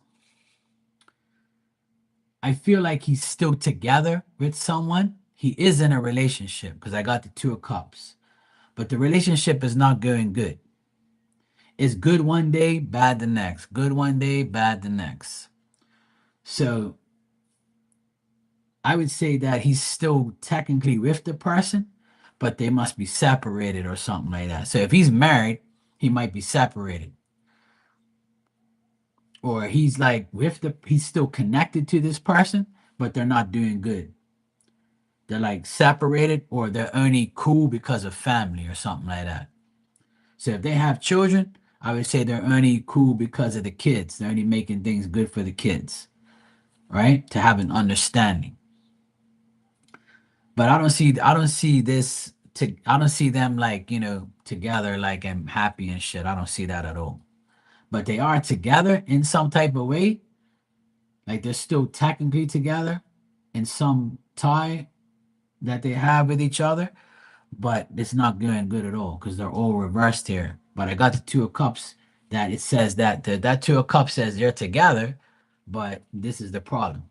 A: I feel like he's still together with someone. He is in a relationship because I got the Two of Cups, but the relationship is not going good. It's good one day, bad the next. Good one day, bad the next. So I would say that he's still technically with the person, but they must be separated or something like that. So if he's married, he might be separated. Or he's like he's still connected to this person, but they're not doing good. They're like separated or they're only cool because of family or something like that. So if they have children, I would say they're only cool because of the kids. They're only making things good for the kids, right? To have an understanding. But I don't see them like, together like and happy and shit. I don't see that at all. But they are together in some type of way. Like they're still technically together in some tie that they have with each other, but it's not going good at all because they're all reversed here. But I got the Two of Cups that it says that Two of Cups says they're together, but this is the problem.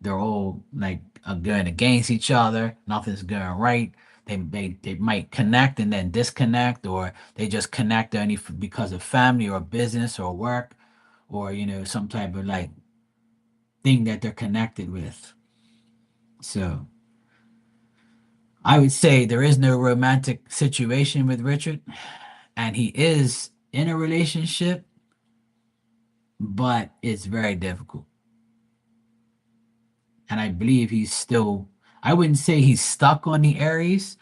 A: They're all like going against each other. Nothing's going right. They might connect and then disconnect, or they just connect only because of family or business or work, or some type of like thing that they're connected with. So I would say there is no romantic situation with Richard, and he is in a relationship, but it's very difficult. And I believe he's still, I wouldn't say he's stuck on the Aries,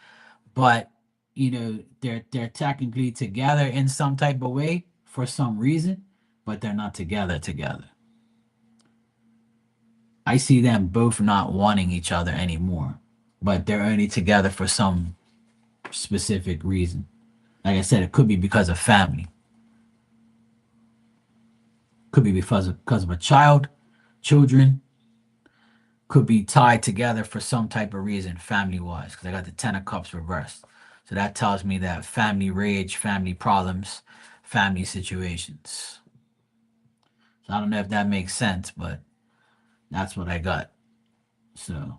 A: but they're technically together in some type of way for some reason, but they're not together. I see them both not wanting each other anymore, but they're only together for some specific reason. Like I said, it could be because of family, could be because of a children, could be tied together for some type of reason, family wise. Because I got the Ten of Cups reversed, so that tells me that family rage, family problems, family situations. So I don't know if that makes sense, but that's what I got. So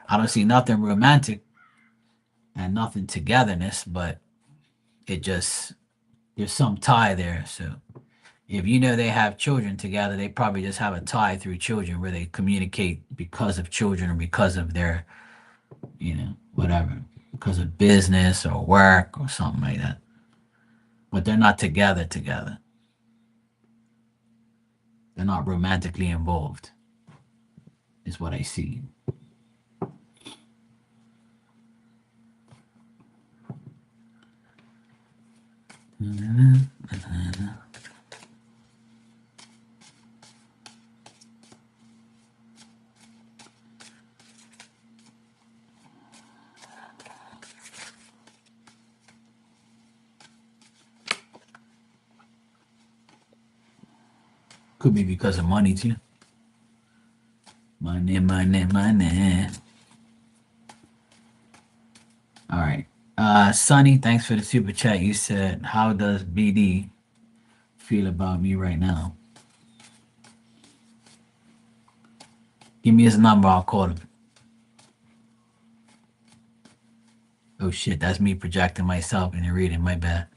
A: I don't see nothing romantic and nothing togetherness, but it just there's some tie there. So if they have children together, they probably just have a tie through children where they communicate because of children or because of their, whatever, because of business or work or something like that. But they're not together. They're not romantically involved, is what I see. Could be because of money too. Money. All right. Sonny, thanks for the super chat. You said, how does BD feel about me right now? Give me his number, I'll call him. Oh shit, that's me projecting myself and reading, my bad.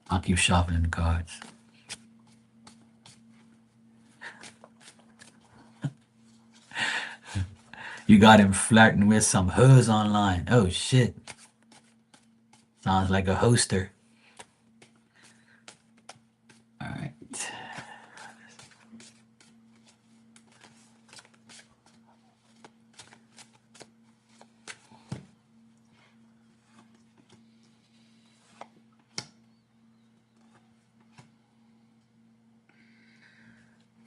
A: I'll keep shuffling the cards. You got him flirting with some hoes online. Oh shit. Sounds like a hoster. All right.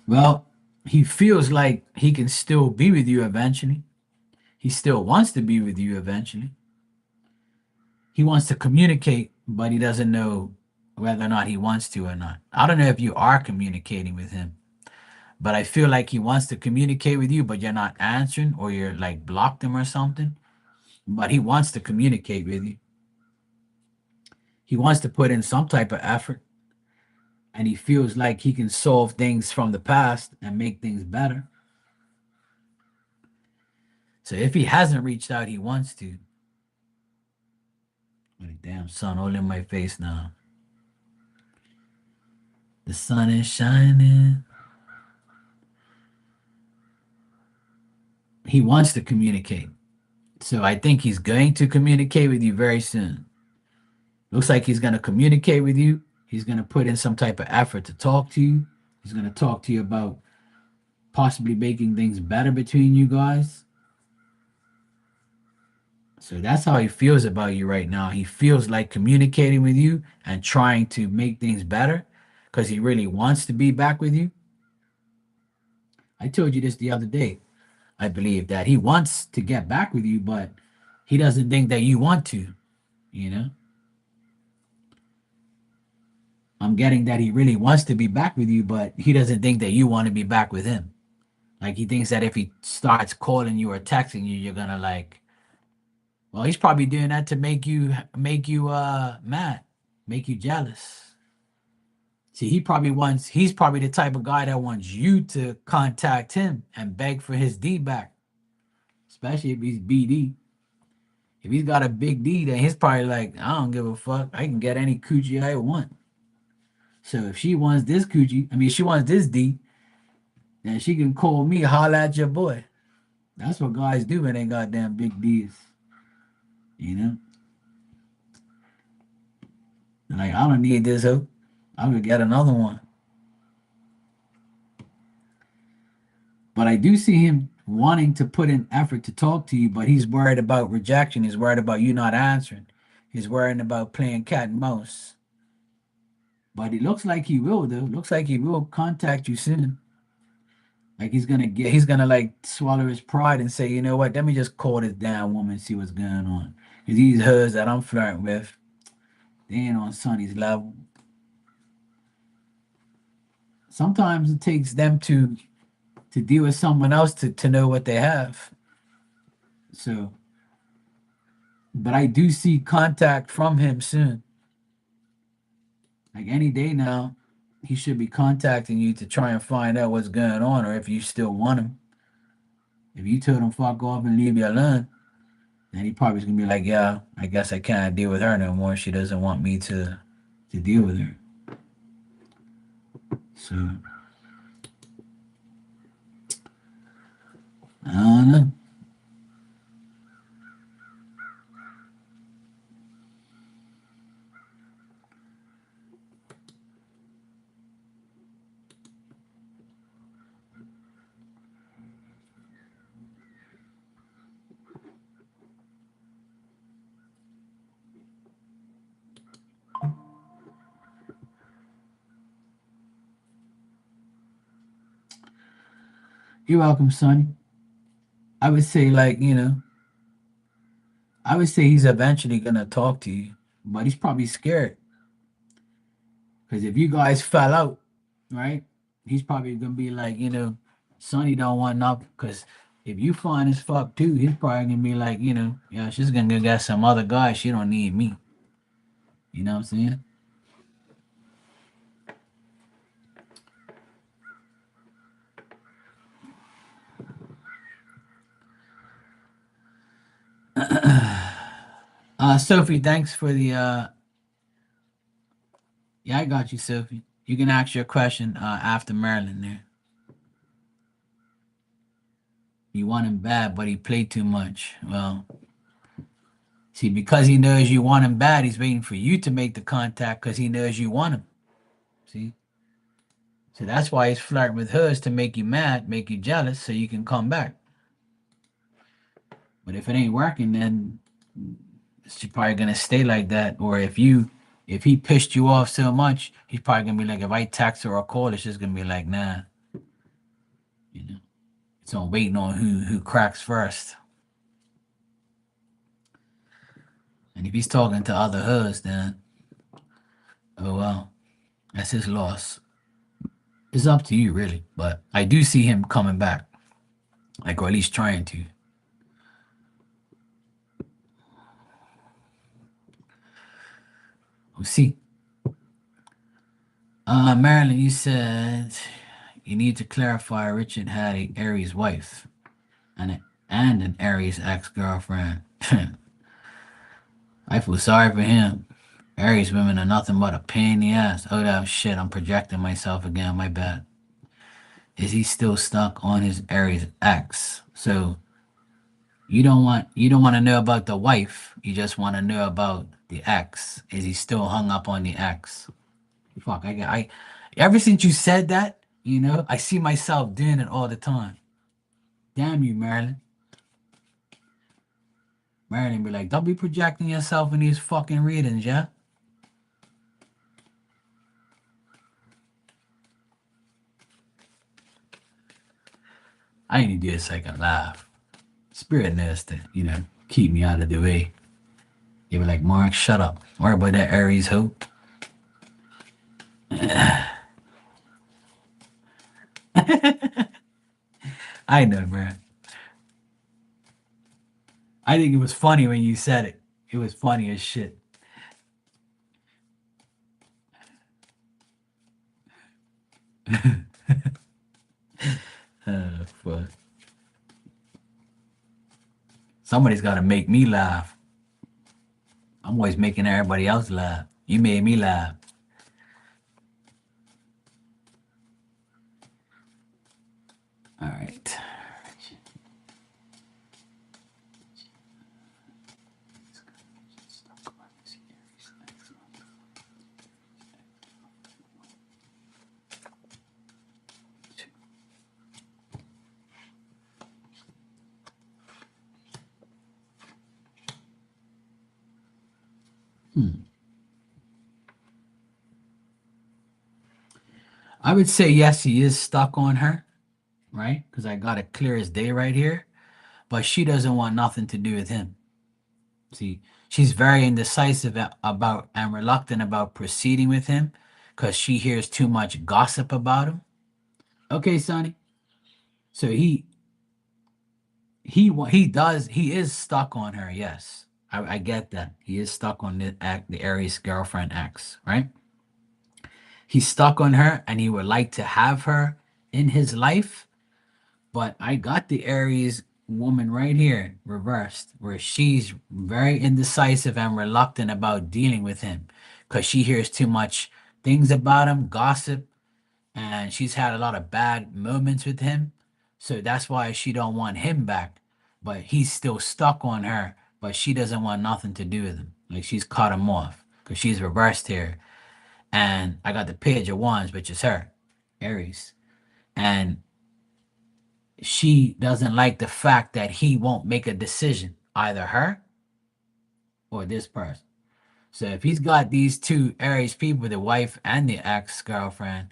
A: Well, he feels like he can still be with you eventually. He still wants to be with you eventually. He wants to communicate, but he doesn't know whether or not he wants to or not. I don't know if you are communicating with him, but I feel like he wants to communicate with you, but you're not answering or you're like blocked him or something. But he wants to communicate with you. He wants to put in some type of effort, and he feels like he can solve things from the past and make things better. So if he hasn't reached out, he wants to. Like, damn, sun all in my face now. The sun is shining. He wants to communicate. So I think he's going to communicate with you very soon. Looks like he's going to communicate with you. He's going to put in some type of effort to talk to you. He's going to talk to you about possibly making things better between you guys. So that's how he feels about you right now. He feels like communicating with you and trying to make things better because he really wants to be back with you. I told you this the other day. I believe that he wants to get back with you, but he doesn't think that you want to, you know? I'm getting that he really wants to be back with you, but he doesn't think that you want to be back with him. Like he thinks that if he starts calling you or texting you, you're gonna like, well, he's probably doing that to make you mad, make you jealous. See, he's probably the type of guy that wants you to contact him and beg for his D back, especially if he's BD. If he's got a big D, then he's probably like, I don't give a fuck. I can get any coochie I want. So if she wants this coochie, I mean, she wants this D, then she can call me, holla at your boy. That's what guys do when they got damn big D's. You know? They're like, I don't need this hoe. I'm gonna get another one. But I do see him wanting to put in effort to talk to you, but he's worried about rejection. He's worried about you not answering. He's worrying about playing cat and mouse. But it looks like he will, though. Looks like he will contact you soon. Like he's gonna like swallow his pride and say, you know what? Let me just call this damn woman and see what's going on. Cause these hoes that I'm flirting with, they ain't on Sonny's level. Sometimes it takes them to deal with someone else to know what they have. So, but I do see contact from him soon. Like any day now, he should be contacting you to try and find out what's going on, or if you still want him. If you told him fuck off and leave me alone, then he probably is gonna be like, yeah, I guess I can't deal with her no more. She doesn't want me to deal with her. So I don't know. You're welcome, Sonny. I would say like, I would say he's eventually gonna talk to you, but he's probably scared. Because if you guys fell out, right, he's probably gonna be like, Sonny don't want nothing. Because if you fine as fuck too, he's probably gonna be like, yeah, she's gonna go get some other guy. She don't need me. You know what I'm saying? Sophie, thanks for the yeah, I got you, Sophie. You can ask your question after Marilyn there. You want him bad, but he played too much. Well, see, because he knows you want him bad, he's waiting for you to make the contact because he knows you want him. See? So that's why he's flirting with her is to make you mad, make you jealous, so you can come back. But if it ain't working, then she's probably gonna stay like that. Or if he pissed you off so much, he's probably gonna be like, if I text her or call, it's just gonna be like, nah. You know, it's on waiting on who cracks first. And if he's talking to other hoods, then oh well, that's his loss. It's up to you, really. But I do see him coming back, like, or at least trying to. We'll see. Marilyn, you said you need to clarify Richard had a Aries wife and an Aries ex girlfriend. I feel sorry for him. Aries women are nothing but a pain in the ass. Oh, that shit. I'm projecting myself again. My bad. Is he still stuck on his Aries ex? So you don't want to know about the wife. You just want to know about the ex. Is he still hung up on the ex? Fuck, I ever since you said that, I see myself doing it all the time. Damn you, Marilyn. Marilyn be like, don't be projecting yourself in these fucking readings, yeah? I need to do a second laugh. Spirit knows to, keep me out of the way. They be like, Mark, shut up. Worry about that Aries hope. I know, man. I think it was funny when you said it. It was funny as shit. Fuck. Somebody's got to make me laugh. I'm always making everybody else laugh. You made me laugh. All right. I would say yes, he is stuck on her, right? Because I got it clear as day right here. But she doesn't want nothing to do with him. See, she's very indecisive about and reluctant about proceeding with him because she hears too much gossip about him. Okay, Sonny. So he is stuck on her. Yes, I get that. He is stuck on the Aries girlfriend ex, right? He's stuck on her, and he would like to have her in his life. But I got the Aries woman right here, reversed, where she's very indecisive and reluctant about dealing with him because she hears too much things about him, gossip, and she's had a lot of bad moments with him. So that's why she don't want him back. But he's still stuck on her, but she doesn't want nothing to do with him. Like, she's cut him off because she's reversed here. And I got the page of wands, which is her, Aries. And she doesn't like the fact that he won't make a decision, either her or this person. So if he's got these two Aries people, the wife and the ex-girlfriend,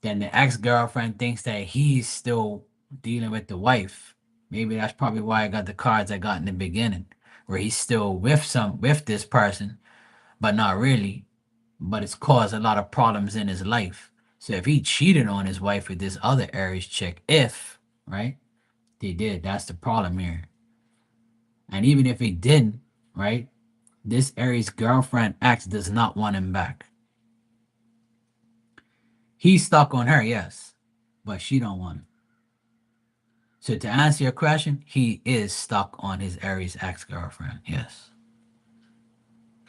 A: then the ex-girlfriend thinks that he's still dealing with the wife. Maybe that's probably why I got the cards I got in the beginning, where he's still with this person, but not really. But it's caused a lot of problems in his life. So if he cheated on his wife with this other Aries chick, if, right? They did. That's the problem here. And even if he didn't, right? This Aries girlfriend ex does not want him back. He's stuck on her, yes, but she don't want him. So to answer your question, he is stuck on his Aries ex-girlfriend, yes.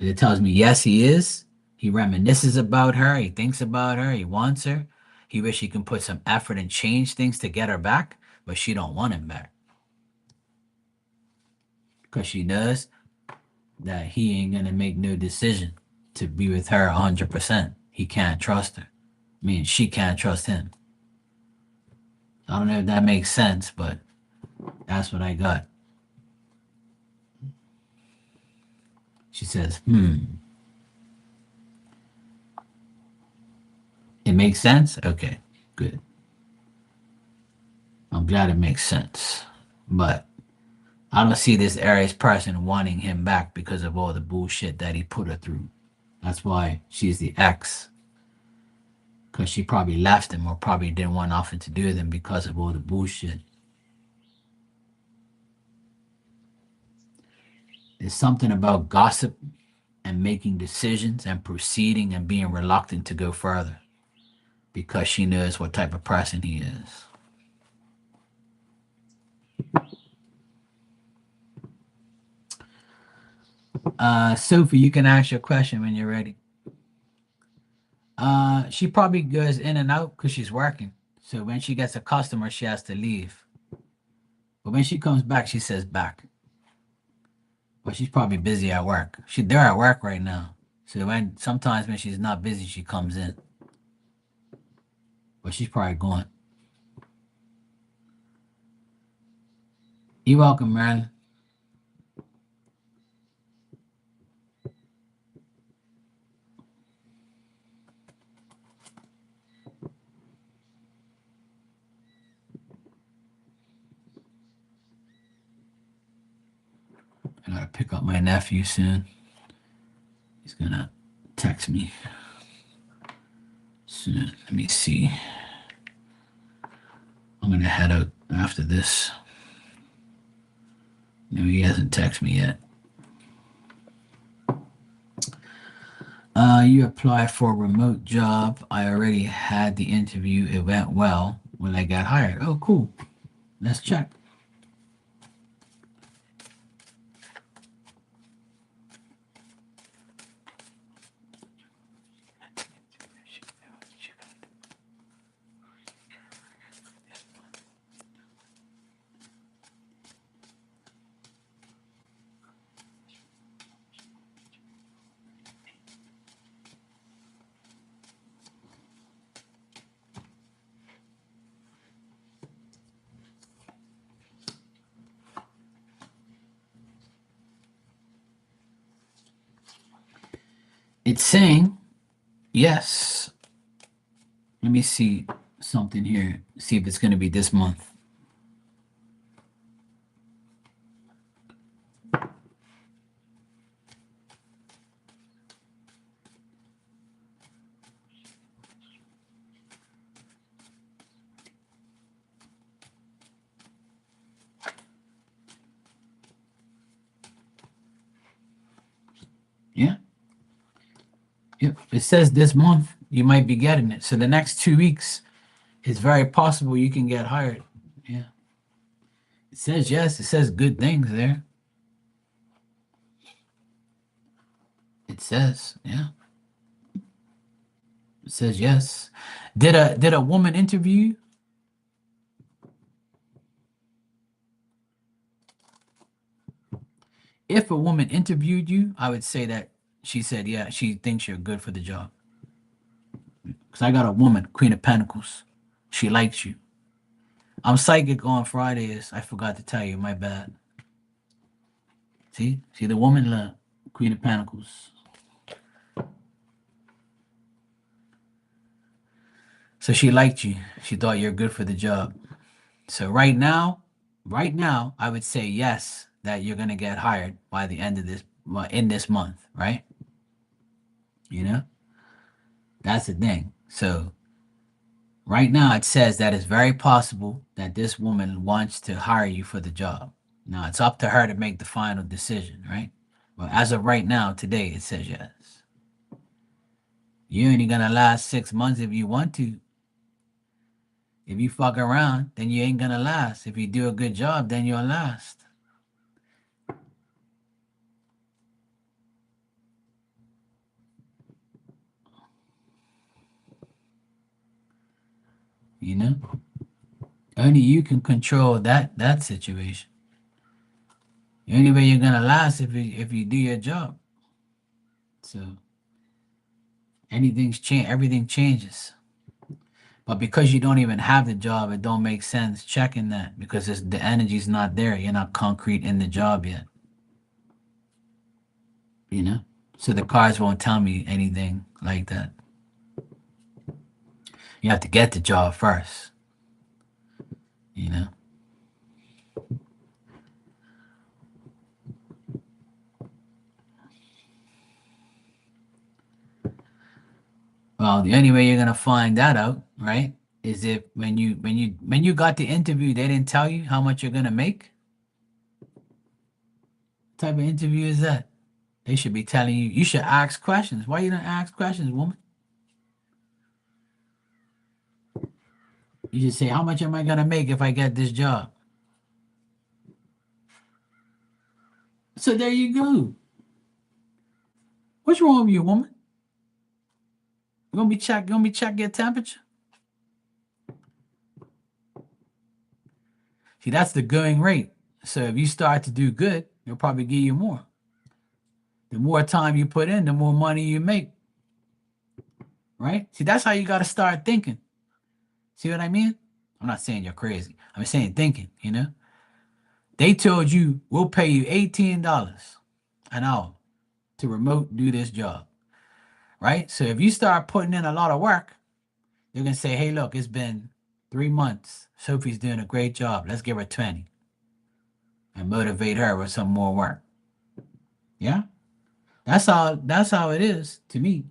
A: It tells me yes, he is. He reminisces about her. He thinks about her. He wants her. He wish he can put some effort and change things to get her back, but she don't want him back because she knows that he ain't gonna make no decision to be with her 100%. He can't trust her. I mean, she can't trust him. I don't know if that makes sense, but that's what I got. She says, It makes sense? Okay, good. I'm glad it makes sense. But I don't see this Aries person wanting him back because of all the bullshit that he put her through. That's why she's the ex. Because she probably left him or probably didn't want nothing to do with him because of all the bullshit. There's something about gossip and making decisions and proceeding and being reluctant to go further because she knows what type of person he is. Sophie, you can ask your question when you're ready. She probably goes in and out because she's working. So when she gets a customer, she has to leave. But when she comes back, she says back. But she's probably busy at work. They're at work right now. So sometimes when she's not busy, she comes in. But she's probably going. You're welcome, Marilyn. I gotta pick up my nephew soon. He's gonna text me soon. Let me see. I'm gonna head out after this. No, he hasn't texted me yet. You applied for a remote job. I already had the interview. It went well when I got hired. Oh, cool. Let's check. It's saying yes. Let me see something here. See if it's going to be this month. Yeah. Yep. It says this month you might be getting it. So the next 2 weeks, it's very possible you can get hired. Yeah. It says yes. It says good things there. It says, yeah. It says yes. Did a woman interview you? If a woman interviewed you, I would say that she said, yeah, she thinks you're good for the job. Because I got a woman, Queen of Pentacles. She likes you. I'm psychic on Fridays. I forgot to tell you. My bad. See the woman, the Queen of Pentacles. So she liked you. She thought you're good for the job. So right now, I would say yes that you're gonna get hired by the end of this in this month, right? You know, that's the thing. So right now, it says that it's very possible that this woman wants to hire you for the job. Now, it's up to her to make the final decision, right? But as of right now, today, it says yes. You're only gonna last 6 months if you want to. If you fuck around, then you ain't gonna last. If you do a good job, then you'll last. You know? Only you can control that situation. The only way you're gonna last if you do your job. So everything changes. But because you don't even have the job, it don't make sense checking that because the energy's not there. You're not concrete in the job yet. You know? So the cards won't tell me anything like that. You have to get the job first. you know. Well, the only way you're gonna find that out, right, is if when you got the interview, they didn't tell you how much you're gonna make. What type of interview is that? They should be telling you. You should ask questions. Why you don't ask questions, woman? You should say, "How much am I gonna make if I get this job?" So there you go. What's wrong with you, woman? You gonna be check your temperature? See, that's the going rate. So if you start to do good, they'll probably give you more. The more time you put in, the more money you make, right? See, that's how you got to start thinking. See what I mean? I'm not saying you're crazy. I'm saying thinking, you know? They told you, we'll pay you $18 an hour to remote do this job, right? So if you start putting in a lot of work, they're going to say, hey, look, it's been 3 months. Sophie's doing a great job. Let's give her 20 and motivate her with some more work. Yeah? That's how it is to me.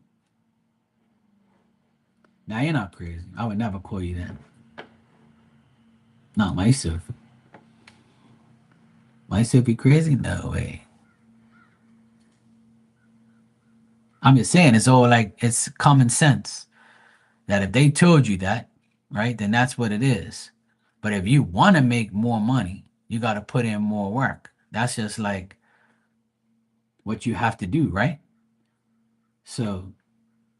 A: Now you're not crazy. I would never call you that. Not myself. Myself be crazy? No way. I'm just saying it's all like it's common sense that if they told you that, right, then that's what it is. But if you want to make more money, you got to put in more work. That's just like what you have to do, right? So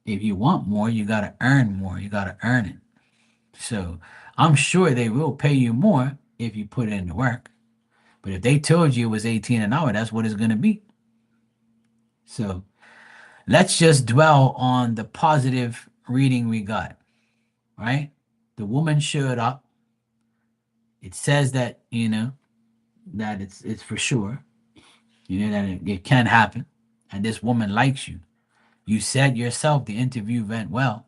A: if you want more, you got to earn more. You got to earn it. So I'm sure they will pay you more if you put in the work. But if they told you it was 18 an hour, that's what it's going to be. So let's just dwell on the positive reading we got, right? The woman showed up. It says that, that it's for sure, that it can happen. And this woman likes you. You said yourself the interview went well.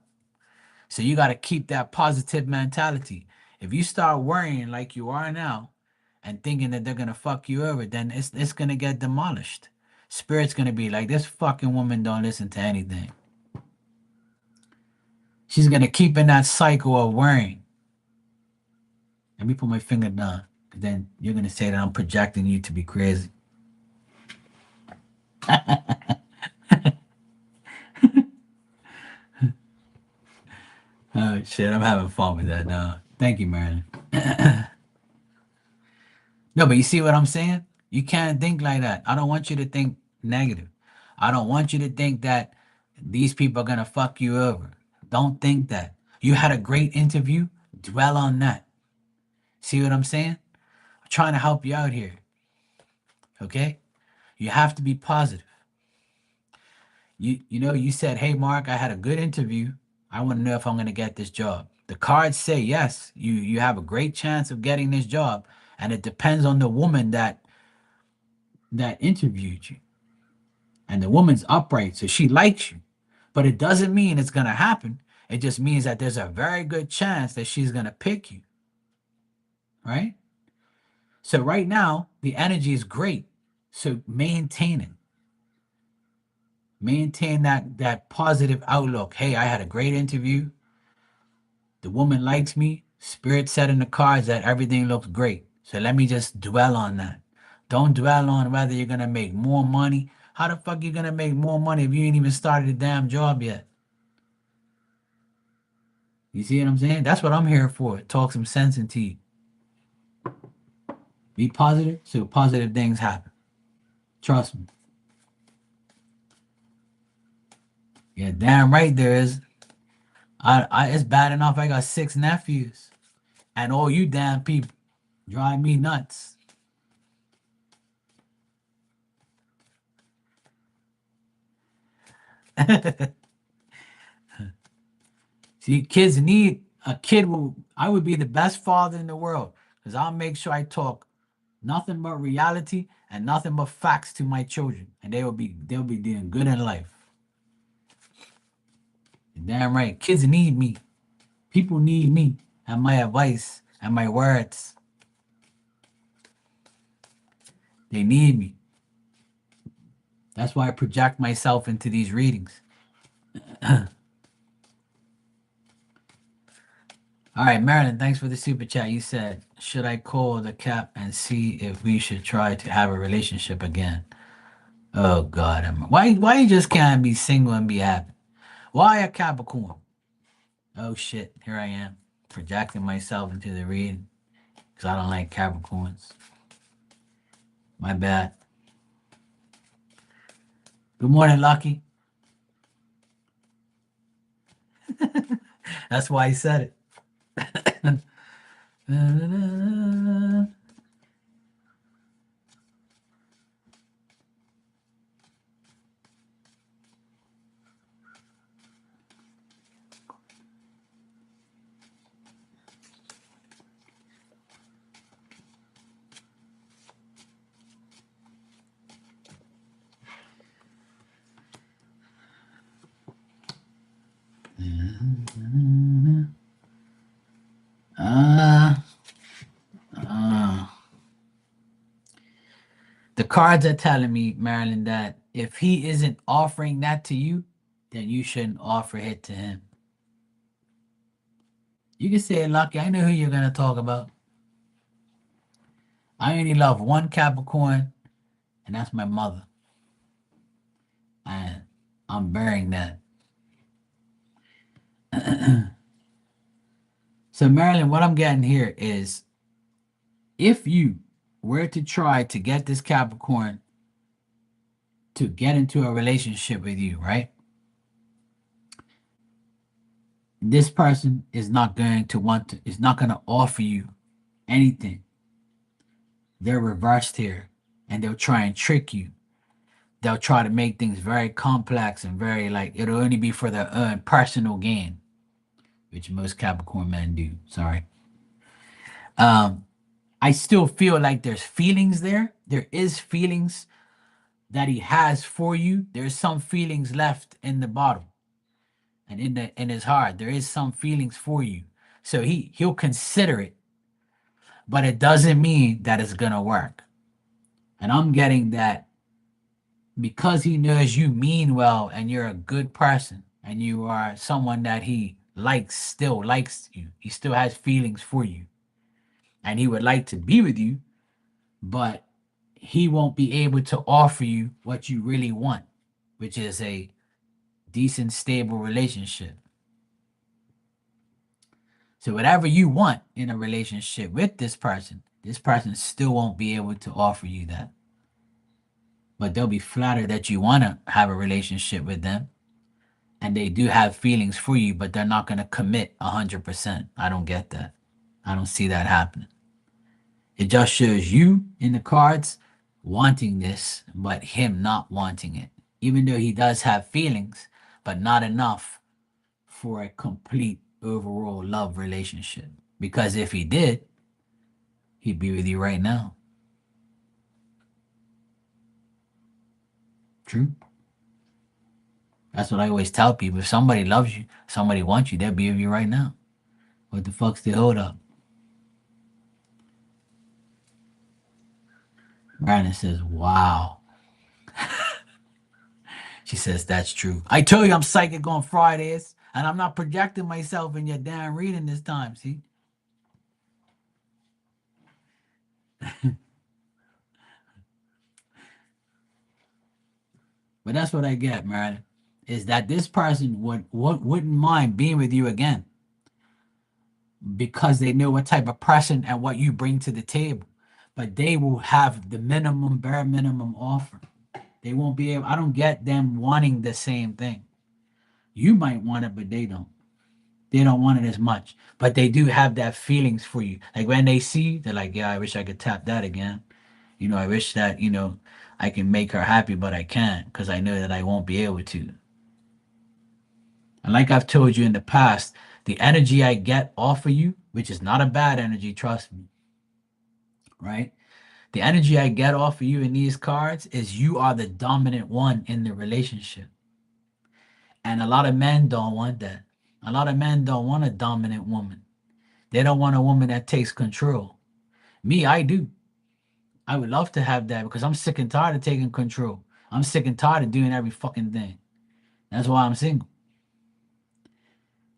A: So you got to keep that positive mentality. If you start worrying like you are now and thinking that they're going to fuck you over, then it's going to get demolished. Spirit's going to be like, this fucking woman don't listen to anything. She's going to keep in that cycle of worrying. Let me put my finger down. Then you're going to say that I'm projecting you to be crazy. Oh, shit. I'm having fun with that now. Thank you, Marilyn. No, but you see what I'm saying? You can't think like that. I don't want you to think negative. I don't want you to think that these people are going to fuck you over. Don't think that. You had a great interview. Dwell on that. See what I'm saying? I'm trying to help you out here. Okay? You have to be positive. You said, "Hey Mark, I had a good interview. I want to know if I'm going to get this job." The cards say yes, you have a great chance of getting this job, and it depends on the woman that interviewed you. And the woman's upright, so she likes you. But it doesn't mean it's going to happen. It just means that there's a very good chance that she's going to pick you, right? So right now, the energy is great. So maintain it. Maintain that positive outlook. Hey, I had a great interview. The woman likes me. Spirit said in the cards that everything looks great. So let me just dwell on that. Don't dwell on whether you're gonna make more money. How the fuck you gonna make more money if you ain't even started a damn job yet? You see what I'm saying? That's what I'm here for. Talk some sense into you. Be positive so positive things happen. Trust me. Yeah, damn right there is. It's bad enough I got 6 nephews. And all you damn people drive me nuts. See, kids need a kid. I would be the best father in the world because I'll make sure I talk nothing but reality and nothing but facts to my children, and they'll be doing good in life. You're damn right. Kids need me. People need me and my advice And my words, they need me. That's why I project myself into these readings. All right, Marilyn, thanks for the super chat. You said, should I call the cap and see if we should try to have a relationship again? Oh God, why you just can't be single and be happy? Why a Capricorn? Oh shit, here I am projecting myself into the reading because I don't like Capricorns. My bad. Good morning, Lucky. That's why he said it. uh, uh, the cards are telling me, Marilyn, that if he isn't offering that to you, then you shouldn't offer it to him. You can say, Lucky, I know who you're going to talk about. I only love one Capricorn, and that's my mother. And I'm burying that. So, Marilyn, what I'm getting here is if you were to try to get this Capricorn to get into a relationship with you, right? This person is not going to is not going to offer you anything. They're reversed here and they'll try and trick you. They'll try to make things very complex and very like it'll only be for their own personal gain, which most Capricorn men do. Sorry. Um, I still feel like there's feelings there. There is feelings that he has for you. There's some feelings left in the bottle and in his heart. There is some feelings for you. So he'll consider it, but it doesn't mean that it's gonna work. And I'm getting that because he knows you mean well and you're a good person and you are someone that he likes, still likes you. He still has feelings for you. And he would like to be with you, but he won't be able to offer you what you really want, which is a decent, stable relationship. So, whatever you want in a relationship with this person still won't be able to offer you that. But they'll be flattered that you want to have a relationship with them. And they do have feelings for you, but they're not going to commit 100%. I don't get that. I don't see that happening. It just shows you in the cards wanting this, but him not wanting it. Even though he does have feelings, but not enough for a complete overall love relationship. Because if he did, he'd be with you right now. True. That's what I always tell people. If somebody loves you, somebody wants you, they'll be with you right now. What the fuck's the hold up? Brandon says, wow. She says, that's true. I told you I'm psychic on Fridays, and I'm not projecting myself in your damn reading this time, see? But that's what I get, man. Is that this person wouldn't mind being with you again because they know what type of person and what you bring to the table. But they will have the minimum, bare minimum offer. They won't be able, I don't get them wanting the same thing. You might want it, but they don't. They don't want it as much. But they do have that feelings for you. Like when they see you, they're like, yeah, I wish I could tap that again. I wish that, I can make her happy, but I can't because I know that I won't be able to. And like I've told you in the past, the energy I get off of you, which is not a bad energy, trust me, right? The energy I get off of you in these cards is you are the dominant one in the relationship. And a lot of men don't want that. A lot of men don't want a dominant woman. They don't want a woman that takes control. Me, I do. I would love to have that because I'm sick and tired of taking control. I'm sick and tired of doing every fucking thing. That's why I'm single.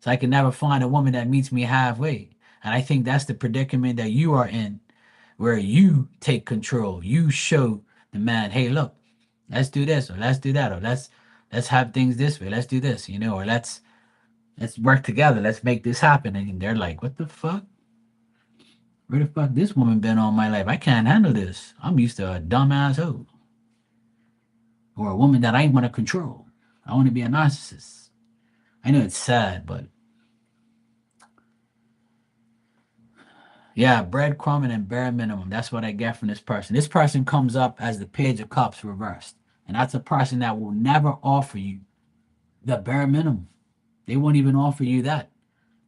A: So I can never find a woman that meets me halfway. And I think that's the predicament that you are in, where you take control. You show the man, hey, look, let's do this or let's do that or let's have things this way. Let's do this, or let's work together. Let's make this happen. And they're like, what the fuck? Where the fuck this woman been all my life? I can't handle this. I'm used to a dumbass hoe or a woman that I want to control. I want to be a narcissist. I know it's sad, but yeah, breadcrumbing and bare minimum. That's what I get from this person. This person comes up as the page of cups reversed. And that's a person that will never offer you the bare minimum. They won't even offer you that.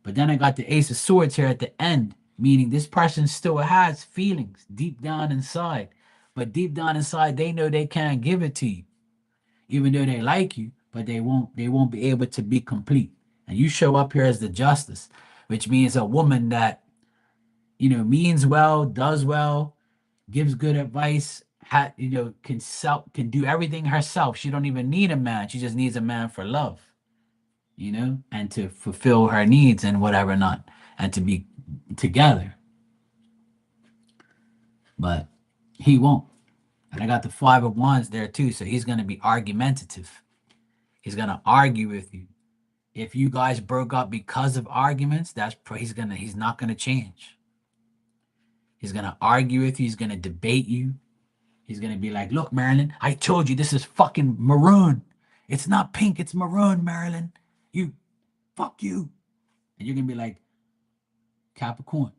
A: But then I got the ace of swords here at the end, meaning this person still has feelings deep down inside. But deep down inside, they know they can't give it to you, even though they like you, but they won't be able to be complete. And you show up here as the justice, which means a woman that means well, does well, gives good advice, can do everything herself. She don't even need a man. She just needs a man for love, and to fulfill her needs and whatever not, and to be together. But he won't. And I got the 5 of Wands there too, so he's gonna be argumentative. He's gonna argue with you. If you guys broke up because of arguments, he's not gonna change. He's gonna argue with you. He's gonna debate you. He's gonna be like, "Look, Marilyn, I told you this is fucking maroon. It's not pink. It's maroon, Marilyn. You, fuck you." And you're gonna be like, "Capricorn,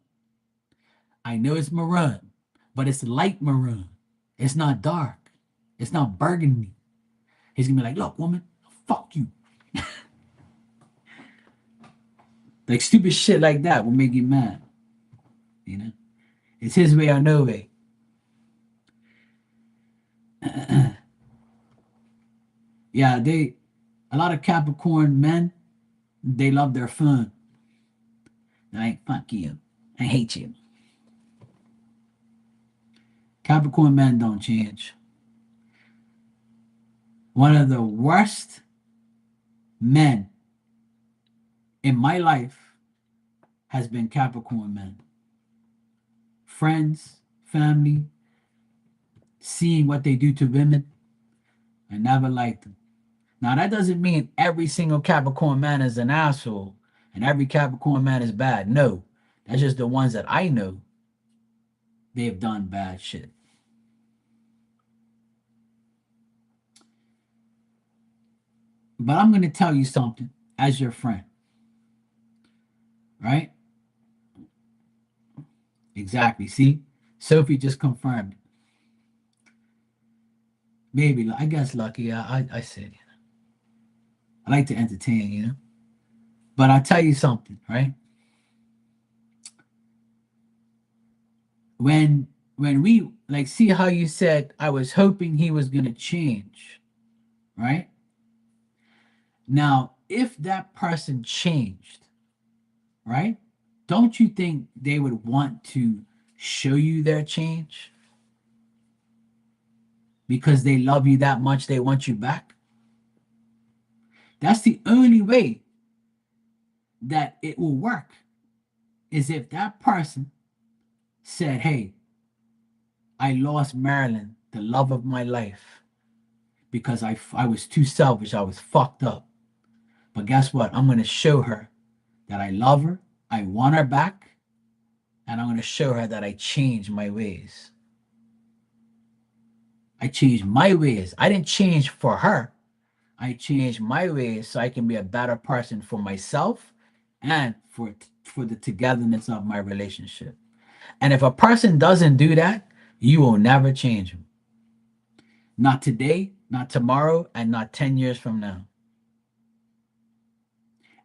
A: I know it's maroon, but it's light maroon. It's not dark. It's not burgundy." He's gonna be like, "Look, woman, fuck you." Like stupid shit like that will make you mad. You know, it's his way or no way. Yeah, a lot of Capricorn men, they love their fun. They're like, fuck you. I hate you. Capricorn men don't change. One of the worst men in my life has been Capricorn men. Friends, family, seeing what they do to women. I never liked them. Now, that doesn't mean every single Capricorn man is an asshole and every Capricorn man is bad. No, that's just the ones that I know. They've done bad shit. But I'm going to tell you something as your friend, right? Exactly. See, Sophie just confirmed it. Maybe, I guess lucky. I said, I like to entertain. But I'll tell you something, right? When we like see how you said I was hoping he was gonna change, right? Now, if that person changed, right? Don't you think they would want to show you their change? Because they love you that much, they want you back. That's the only way that it will work, is if that person said, hey, I lost Marilyn, the love of my life, because I was too selfish. I was fucked up. But guess what? I'm going to show her that I love her. I want her back. And I'm going to show her that I changed my ways. I changed my ways. I didn't change for her. I changed my ways so I can be a better person for myself and for the togetherness of my relationship. And if a person doesn't do that, you will never change them. Not today, not tomorrow, and not 10 years from now.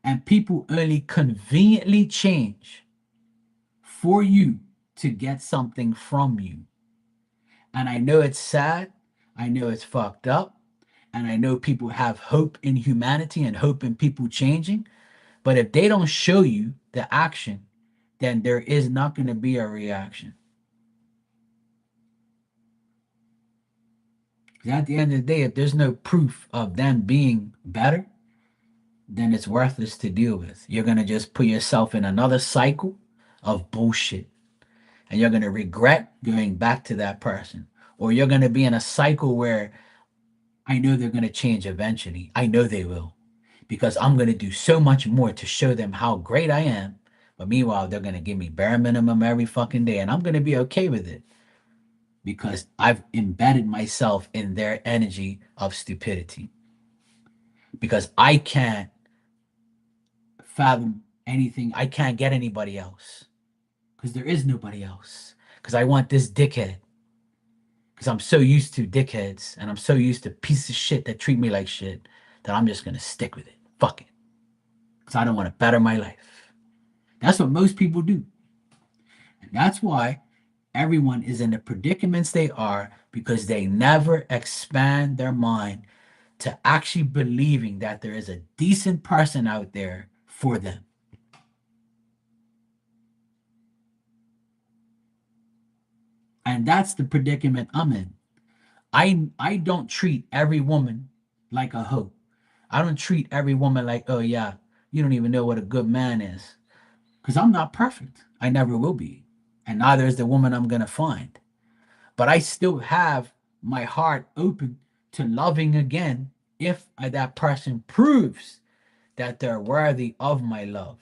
A: And people only conveniently change for you to get something from you. And I know it's sad. I know it's fucked up. And I know people have hope in humanity and hope in people changing. But if they don't show you the action then there is not going to be a reaction. 'Cause at the end of the day, if there's no proof of them being better, then it's worthless to deal with. You're going to just put yourself in another cycle of bullshit. And you're going to regret going back to that person. Or you're going to be in a cycle where I know they're going to change eventually. I know they will. Because I'm going to do so much more to show them how great I am. But meanwhile, they're going to give me bare minimum every fucking day. And I'm going to be okay with it because I've embedded myself in their energy of stupidity. Because I can't fathom anything. I can't get anybody else. Because there is nobody else. Because I want this dickhead. Because I'm so used to dickheads and I'm so used to pieces of shit that treat me like shit that I'm just going to stick with it. Fuck it. Because I don't want to better my life. That's what most people do. And that's why everyone is in the predicaments they are because they never expand their mind to actually believing that there is a decent person out there for them. And that's the predicament I'm in. I don't treat every woman like a hoe. I don't treat every woman like, oh yeah, you don't even know what a good man is. Because I'm not perfect. I never will be. And neither is the woman I'm gonna find. But I still have my heart open to loving again if that person proves that they're worthy of my love.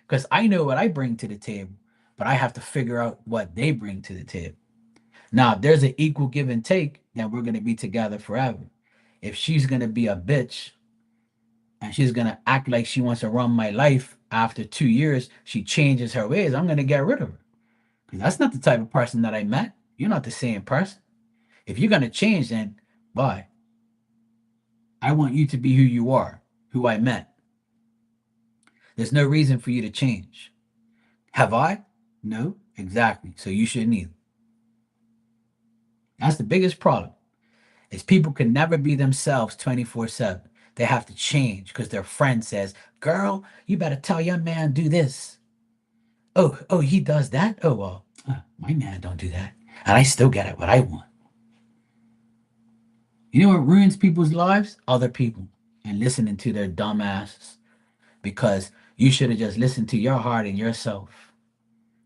A: Because I know what I bring to the table, but I have to figure out what they bring to the table. Now, if there's an equal give and take, then we're going to be together forever. If she's going to be a bitch and she's going to act like she wants to run my life after 2 years, she changes her ways, I'm going to get rid of her. Because that's not the type of person that I met. You're not the same person. If you're going to change, then bye. I want you to be who you are, who I met. There's no reason for you to change. Have I? No, exactly. So you shouldn't either. That's the biggest problem. Is people can never be themselves 24/7. They have to change because their friend says, "Girl, you better tell your man do this." Oh, he does that. Oh well, my man don't do that, and I still get it what I want. You know what ruins people's lives? Other people and listening to their dumb asses because you should have just listened to your heart and yourself,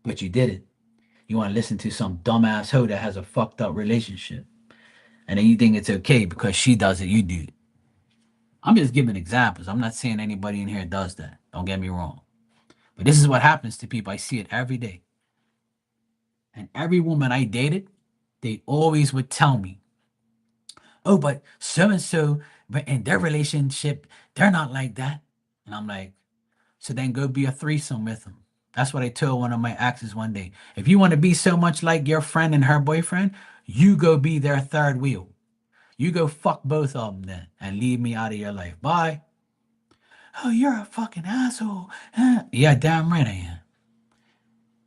A: but you didn't. You want to listen to some dumbass hoe that has a fucked up relationship, and then you think it's okay because she does it, you do it. I'm just giving examples. I'm not saying anybody in here does that. Don't get me wrong. But this is what happens to people. I see it every day. And every woman I dated, they always would tell me, oh, but so and so, but in their relationship, they're not like that. And I'm like, so then go be a threesome with them. That's what I told one of my exes one day. If you want to be so much like your friend and her boyfriend, you go be their third wheel. You go fuck both of them then and leave me out of your life. Bye. Oh, you're a fucking asshole. Yeah, damn right I am.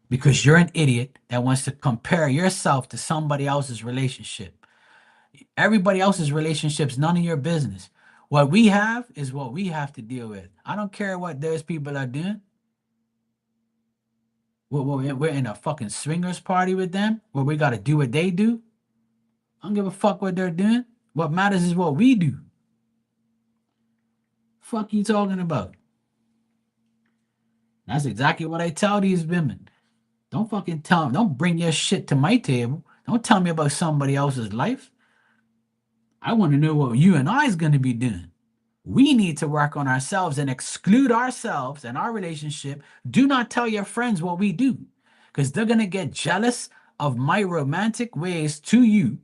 A: Because you're an idiot that wants to compare yourself to somebody else's relationship. Everybody else's relationship's none of your business. What we have is what we have to deal with. I don't care what those people are doing. We're in a fucking swingers party with them where we got to do what they do. I don't give a fuck what they're doing. What matters is what we do. Fuck you talking about? That's exactly what I tell these women. Don't fucking tell them. Don't bring your shit to my table. Don't tell me about somebody else's life. I want to know what you and I is going to be doing. We need to work on ourselves and exclude ourselves and our relationship. Do not tell your friends what we do because they're going to get jealous of my romantic ways to you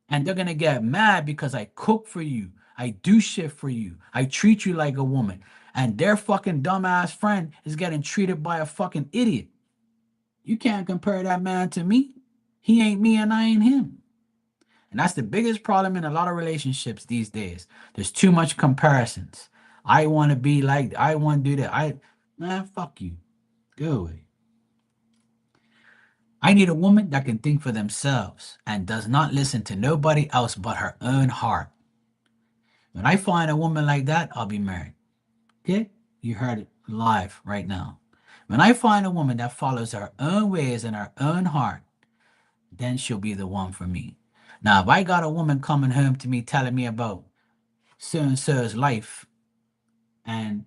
A: and they're going to get mad because I cook for you. I do shit for you. I treat you like a woman. And their fucking dumbass friend is getting treated by a fucking idiot. You can't compare that man to me. He ain't me and I ain't him. And that's the biggest problem in a lot of relationships these days. There's too much comparisons. I want to be like, I want to do that. Man, fuck you. Go away. I need a woman that can think for themselves and does not listen to nobody else but her own heart. When I find a woman like that, I'll be married. Okay? You heard it live right now. When I find a woman that follows her own ways and her own heart, then she'll be the one for me. Now, if I got a woman coming home to me telling me about so and so's life, and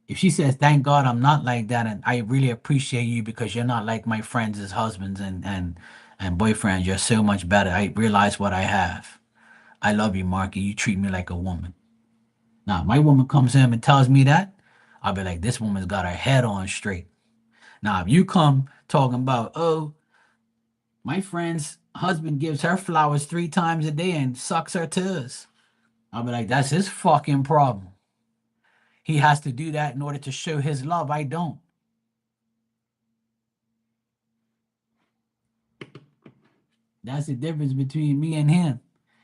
A: if she says, "Thank God I'm not like that," and I really appreciate you because you're not like my friends as husbands and boyfriends, you're so much better. I realize what I have. I love you, Marky. You treat me like a woman. Now, my woman comes home and tells me that, I'll be like, this woman's got her head on straight. Now, if you come talking about, oh, my friend's husband gives her flowers 3 times a day and sucks her toes, I'll be like, that's his fucking problem. He has to do that in order to show his love. I don't. That's the difference between me and him.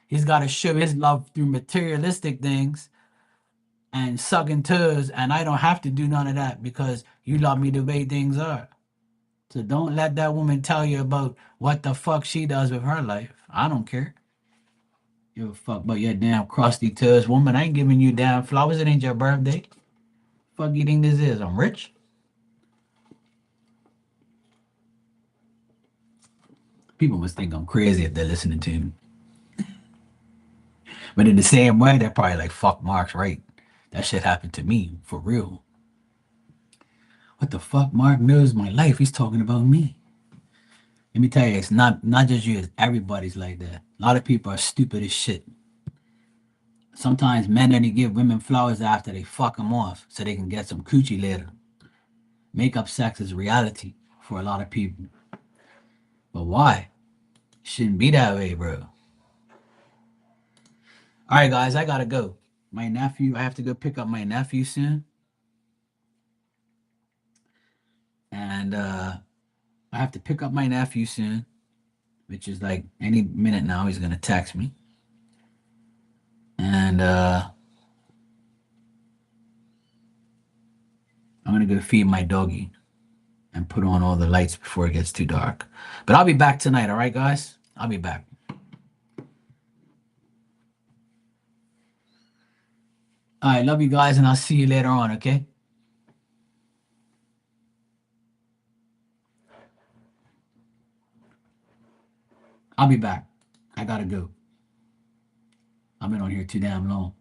A: He's got to show his love through materialistic things and sucking toes, and I don't have to do none of that because you love me the way things are. So don't let that woman tell you about what the fuck she does with her life. I don't care. Give a fuck about your damn crusty toes woman. I ain't giving you damn flowers. It ain't your birthday. Fuck you think this is? I'm rich. People must think I'm crazy if they're listening to me. But in the same way, they're probably like, fuck, Mark's right. That shit happened to me for real. What the fuck? Mark knows my life. He's talking about me. Let me tell you, it's not just you. It's everybody's like that. A lot of people are stupid as shit. Sometimes men only give women flowers after they fuck them off so they can get some coochie later. Makeup sex is reality for a lot of people. But why? Shouldn't be that way, bro. All right, guys, I gotta go. My nephew, I have to go pick up my nephew soon. And I have to pick up my nephew soon, which is like any minute now he's gonna text me. And I'm gonna go feed my doggy and put on all the lights before it gets too dark. But I'll be back tonight, all right, guys? I'll be back. All right, love you guys, and I'll see you later on, okay? I'll be back. I gotta go. I've been on here too damn long.